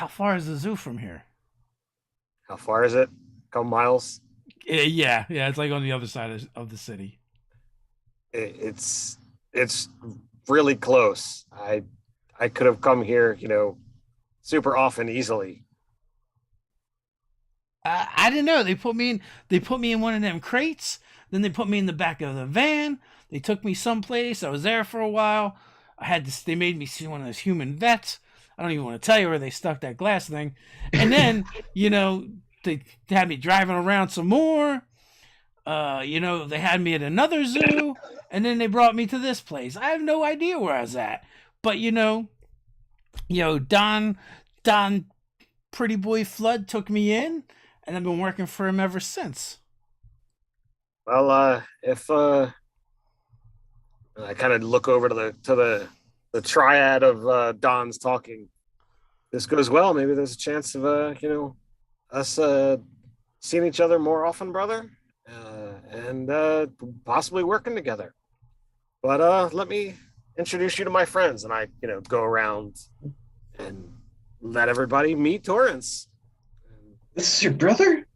far is the zoo from here? How far is it? A couple miles? Yeah, it's like on the other side of the city. It's really close. I could have come here, super often easily. I didn't know. They put me in one of them crates. Then they put me in the back of the van. They took me someplace. I was there for a while. They made me see one of those human vets. I don't even want to tell you where they stuck that glass thing. And then, they had me driving around some more. They had me at another zoo, and then they brought me to this place. I have no idea where I was at. But Don Pretty Boy Flood took me in, and I've been working for him ever since. Well, if I kind of look over to the triad of Don's talking, this goes well. Maybe there's a chance of us seeing each other more often, brother, and possibly working together. But let me introduce you to my friends, and I go around and let everybody meet Torrance. This is your brother?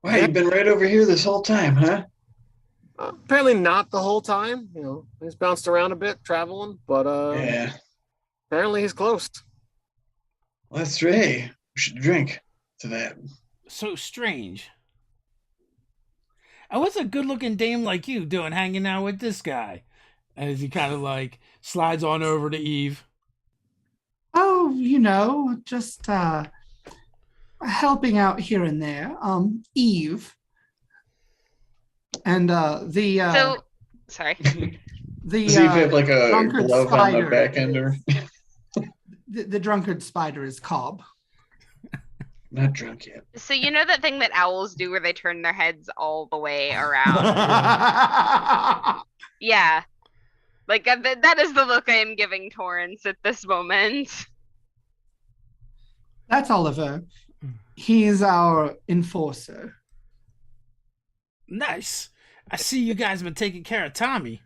Wow, you've been right over here this whole time, huh? Apparently not the whole time. He's bounced around a bit traveling, but Yeah. apparently he's close. Well, that's right. We should drink to that. So strange. And what's a good-looking dame like you doing hanging out with this guy? As he kind of like slides on over to Eve. Oh, just helping out here and there. Eve. And Sorry. the Does Eve have like a drunkard glove on the spider. back end or the drunkard spider is Cobb. not drunk yet? So you know that thing that owls do where they turn their heads all the way around? Yeah. Like that is the look I am giving Torrance at this moment. That's Oliver. He's our enforcer. Nice. I see you guys been taking care of Tommy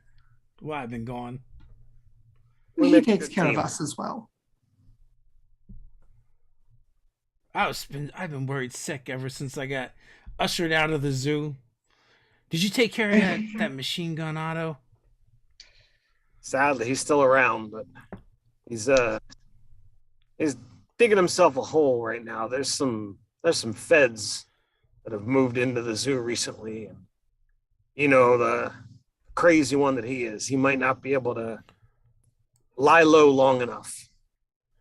while I've been gone. We He make a takes good care team. of us as well. I've been worried sick ever since I got ushered out of the zoo. Did you take care of that machine gun, Otto? Sadly, he's still around, but he's digging himself a hole right now. There's some feds that have moved into the zoo recently, and the crazy one that he is, he might not be able to lie low long enough.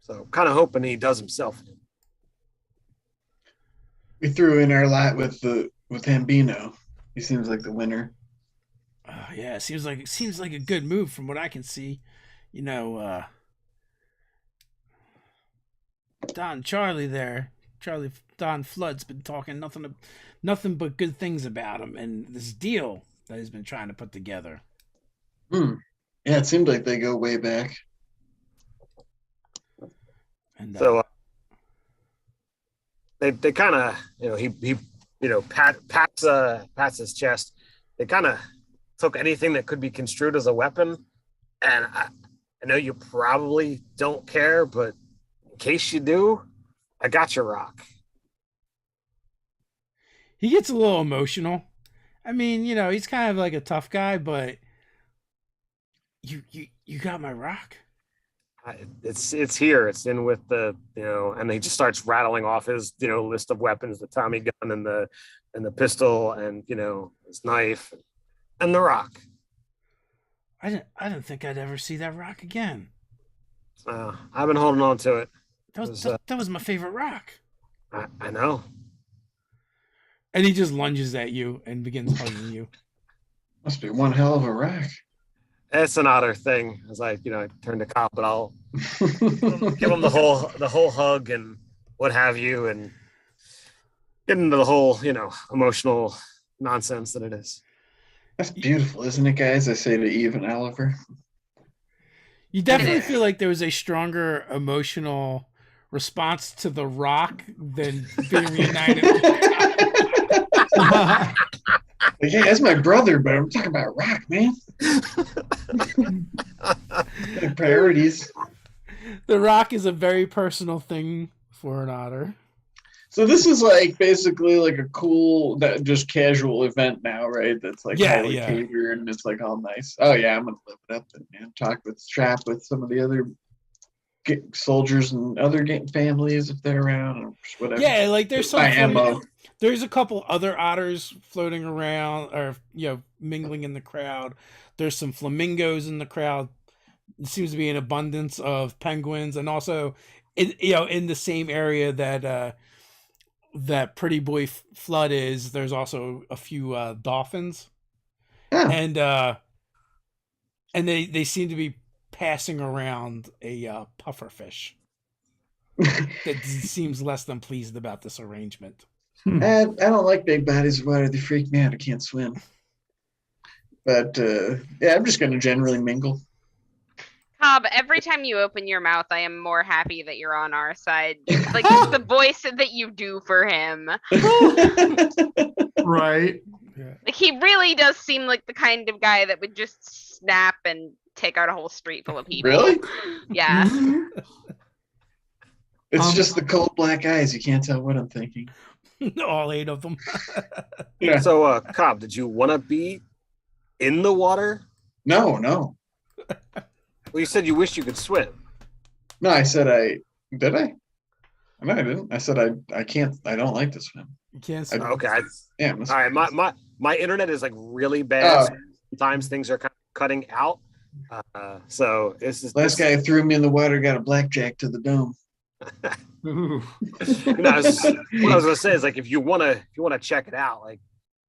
So kind of hoping he does himself in. We threw in our lot with Hambino. He seems like the winner. Yeah, it seems like a good move from what I can see. Don Flood's been talking nothing but good things about him and this deal that he's been trying to put together. Yeah, it seemed like they go way back. And So they kind of he pats his chest. They kind of took anything that could be construed as a weapon, and I know you probably don't care, but in case you do, I got your rock. he gets a little emotional. I mean, he's kind of like a tough guy, but you got my rock. It's here. It's in with the and he just starts rattling off his list of weapons: the Tommy gun and the pistol and his knife and the rock. I didn't think I'd ever see that rock again. I've been holding on to it. That was my favorite rock. I know. And he just lunges at you and begins hugging you. Must be one hell of a rock. It's an otter thing. As I turn to Cobb, but I'll give him the whole hug and what have you, and get into the whole emotional nonsense that it is. That's beautiful, isn't it, guys? I say to Eve and Oliver. You definitely feel like there was a stronger emotional response to the rock than being reunited. Like, yeah, that's my brother, but I'm talking about rock, man. Priorities. The rock is a very personal thing for an otter. So this is like basically like a cool, just casual event now, right? That's like highly catered and it's like all nice. Oh yeah, I'm gonna live it up and talk with some of the other soldiers and other families if they're around or whatever. Yeah, like there's some ammo. There's a couple other otters floating around or mingling in the crowd. There's some flamingos in the crowd. It seems to be an abundance of penguins, and also in the same area that that Pretty Boy Flood is, there's also a few dolphins, Yeah. and they seem to be passing around a puffer fish that seems less than pleased about this arrangement. I don't like big bodies of water. They freak me out. I can't swim. But yeah, I'm just going to generally mingle. Cobb, every time you open your mouth, I am more happy that you're on our side. Like just the voice that you do for him. Right. Yeah. Like he really does seem like the kind of guy that would just snap and take out a whole street full of people. Really? Yeah. Mhm. It's just the cold black eyes. You can't tell what I'm thinking. All 8 of them. Yeah. So, Cobb, did you want to be in the water? No. Well, you said you wished you could swim. No, I said did I? No, I didn't. I said I can't. I don't like to swim. You can't. I- Swim. Okay. Yeah. All right. My internet is like really bad. Oh. So sometimes things are kind of cutting out. So this is Last guy threw me in the water, got a blackjack to the dome. Ooh. what I was gonna say is like if you wanna check it out, like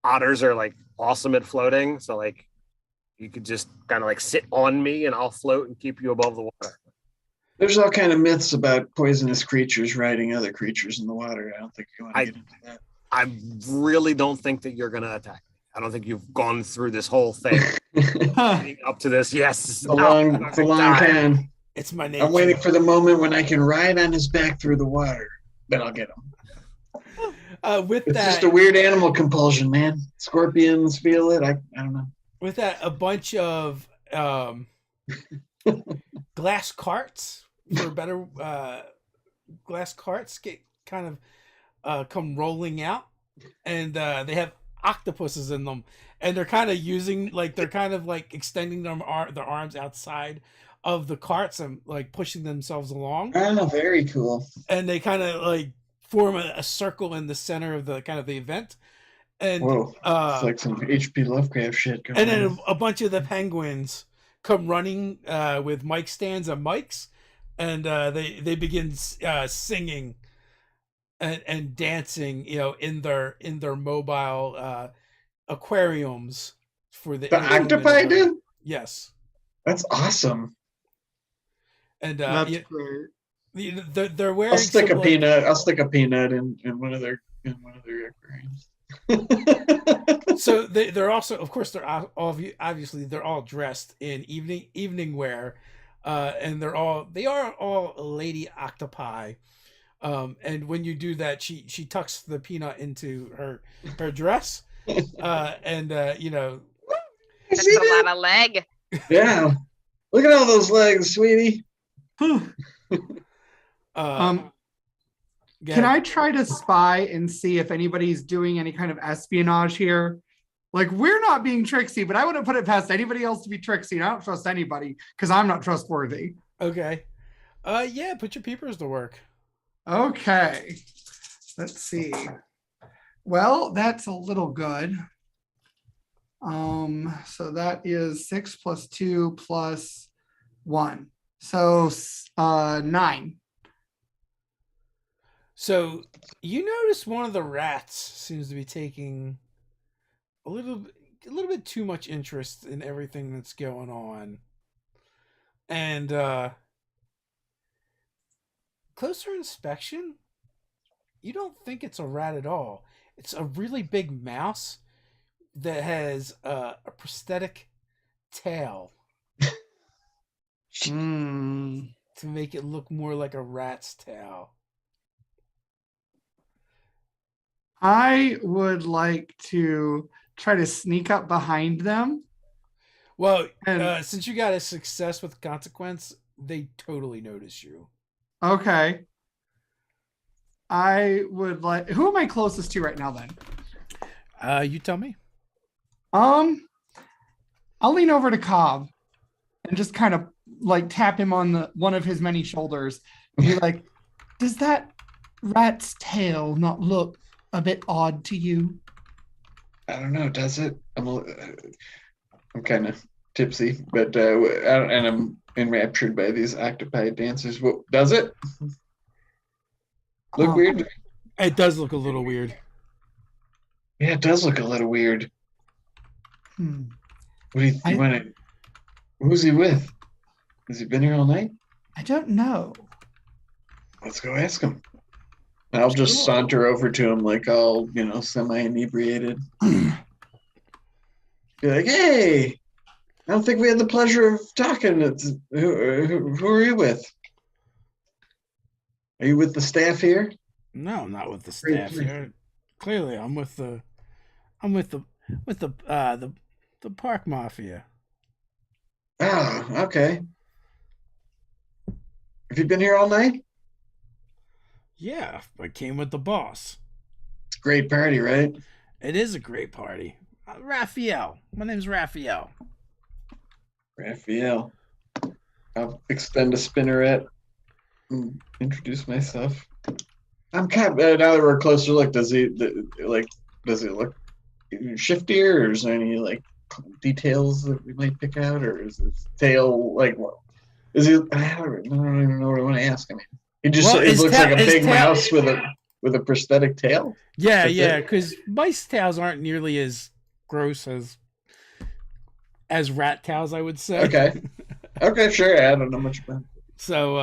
otters are like awesome at floating. So like you could just kind of like sit on me and I'll float and keep you above the water. There's all kind of myths about poisonous creatures riding other creatures in the water. I don't think you want to get into that. I really don't think that you're gonna attack me. I don't think you've gone through this whole thing leading up to this. Yes, It's a long time. It's my nature. I'm waiting for the moment when I can ride on his back through the water. Then I'll get him. With It's that, just a weird animal compulsion, man. Scorpions feel it. I don't know. with that, a bunch of glass carts, for better, glass carts get kind of come rolling out, and they have octopuses in them, and they're kind of using extending their arms outside of the carts and like pushing themselves along, Oh, very cool. and they kind of like form a circle in the center of the kind of the event, and Whoa. It's like some H.P. Lovecraft shit going and then on. a bunch of the penguins come running with mic stands and mics, and they begin singing and dancing, in their mobile aquariums for the The entertainment octopi of- do? Yes, That's awesome. and That's great. they're wearing. I'll stick a some, like- peanut. I'll stick a peanut in one of their aquariums. So they're also, of course, they're all obviously they're all dressed in evening wear, and they are all lady octopi. And when you do that, she tucks the peanut into her dress, and You That's see a that? lot of leg. Yeah. Look at all those legs, sweetie. Whew. go Can ahead. I try to spy and see if anybody's doing any kind of espionage here? Like, we're not being tricksy, but I wouldn't put it past anybody else to be tricksy. And I don't trust anybody because I'm not trustworthy. Okay. Yeah, put your peepers to work. Okay. Let's see. Well, that's a little good. So that is 6 plus 2 plus 1. So 9. So you notice one of the rats seems to be taking a little bit too much interest in everything that's going on, and closer inspection, you don't think it's a rat at all. It's a really big mouse that has a prosthetic tail Hmm. to make it look more like a rat's tail. I would like to try to sneak up behind them. Well, And since you got a success with consequence, they totally notice you. okay. I would like, who am I closest to right now then? You tell me. I'll lean over to Cobb and just kind of like tap him on one of his many shoulders and be like, does that rat's tail not look a bit odd to you? I don't know. Does it? I'm kind of tipsy, but and I'm enraptured by these octopi dancers. What does it look weird? It does look a little weird. Yeah, it does look a little weird. Hmm. What do you want to? Who's he with? Has he been here all night? I don't know. Let's go ask him. I'll just saunter over to him like all, semi-inebriated. Be like, hey, I don't think we had the pleasure of talking. Who are you with? Are you with the staff here? No, I'm not with the staff here. Clearly, I'm with the park mafia. Oh, okay. Have you been here all night? Yeah, I came with the boss. It's a great party, right? It is a great party. Raphael. My name's Raphael. Raphael. I'll extend a spinneret and introduce myself. I'm kind of, now that we're closer look, does he look shiftier, or is there any details that we might pick out, or is his tail is he? I don't even know what I want to ask. I mean, it looks like a big mouse with a prosthetic tail. Yeah, because mice tails aren't nearly as gross as rat tails, I would say. Okay, sure. I don't know much about it. So,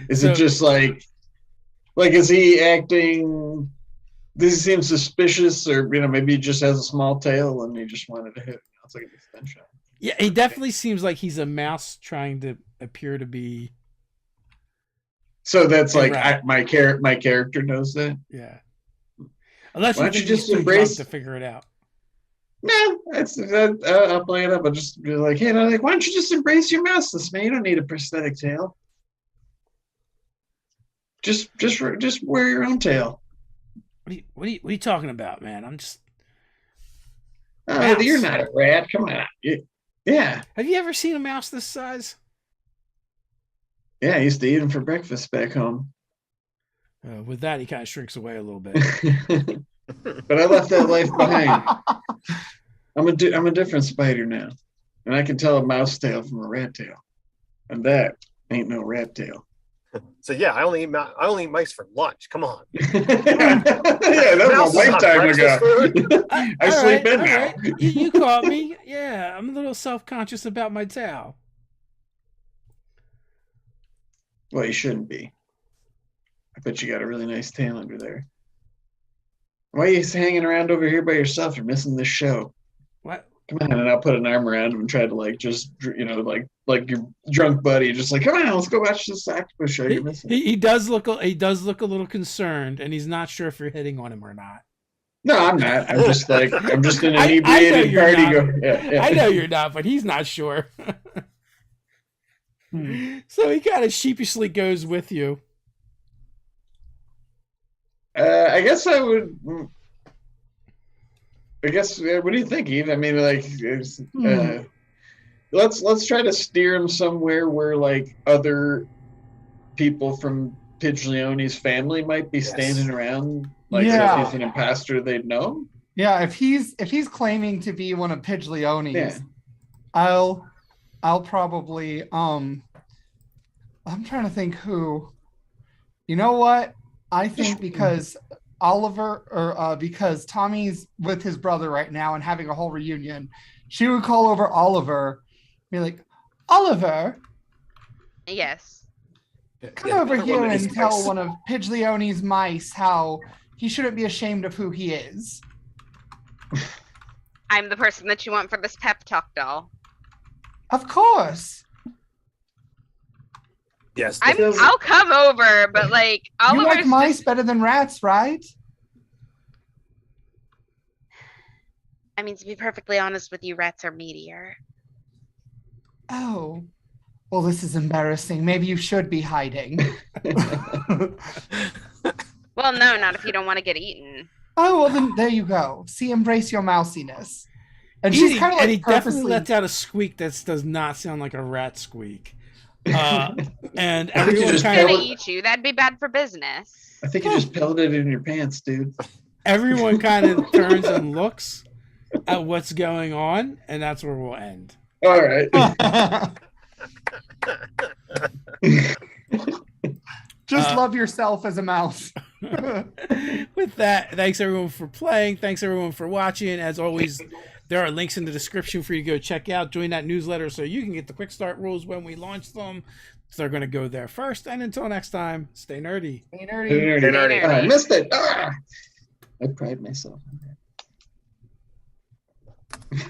is it just is he acting? Does he seem suspicious, or maybe he just has a small tail and he just wanted to hit? It's like an extension. Yeah, he definitely seems like he's a mouse trying to appear to be. So that's my character knows that. Yeah. Unless why don't you just embrace to figure it out. No, I'll play it up. I'll just be like, hey, why don't you just embrace your mouseness, man? You don't need a prosthetic tail. Just wear your own tail. What are you talking about, man? I'm just. Oh, you're not a rat. Come on. Yeah. Have you ever seen a mouse this size? Yeah, I used to eat them for breakfast back home. With that, he kind of shrinks away a little bit. But I left that life behind. I'm a different spider now, and I can tell a mouse tail from a rat tail, and that ain't no rat tail. So yeah, I only eat mice for lunch. Come on. Yeah, that was a lifetime ago. I sleep in now. Right. You caught me. Yeah, I'm a little self-conscious about my tail. Well, you shouldn't be. I bet you got a really nice tail under there. Why are you hanging around over here by yourself? You're missing this show. What? Come on, and I'll put an arm around him and try to like your drunk buddy, just come on, let's go watch this octopus show you're missing. He does look a little concerned, and he's not sure if you're hitting on him or not. No, I'm not. I'm just an inebriated party go. Yeah. I know you're not, but he's not sure. So he kind of sheepishly goes with you. I guess I would. What do you think, Eve? I mean, let's try to steer him somewhere where other people from Pidgeone's family might be standing around. If he's an imposter, they'd know him. Yeah, if he's claiming to be one of Pidgeone's, I'll probably I'm trying to think who. You know what? I think because because Tommy's with his brother right now and having a whole reunion, she would call over Oliver, be like, Oliver. Yes. Come over here and tell one of Pidgeone's mice how he shouldn't be ashamed of who he is. I'm the person that you want for this pep talk doll. Of course. Yes. I'll come over, but you like mice better than rats, right? I mean, to be perfectly honest with you, rats are meatier. Oh. Well, this is embarrassing. Maybe you should be hiding. Well, no, not if you don't want to get eaten. Oh, well, then there you go. See, embrace your mousiness. And she's kind of and he definitely lets out a squeak that does not sound like a rat squeak. And everyone kind of eat you. That'd be bad for business. I think you just pelleted it in your pants, dude. Everyone kind of turns and looks at what's going on, and that's where we'll end. All right. Just love yourself as a mouse. With that, thanks everyone for playing. Thanks everyone for watching. As always, there are links in the description for you to go check out. Join that newsletter so you can get the quick start rules when we launch them. So they're going to go there first. And until next time, stay nerdy. Stay nerdy. Nerdy. I missed it. Ah! I pride myself on that.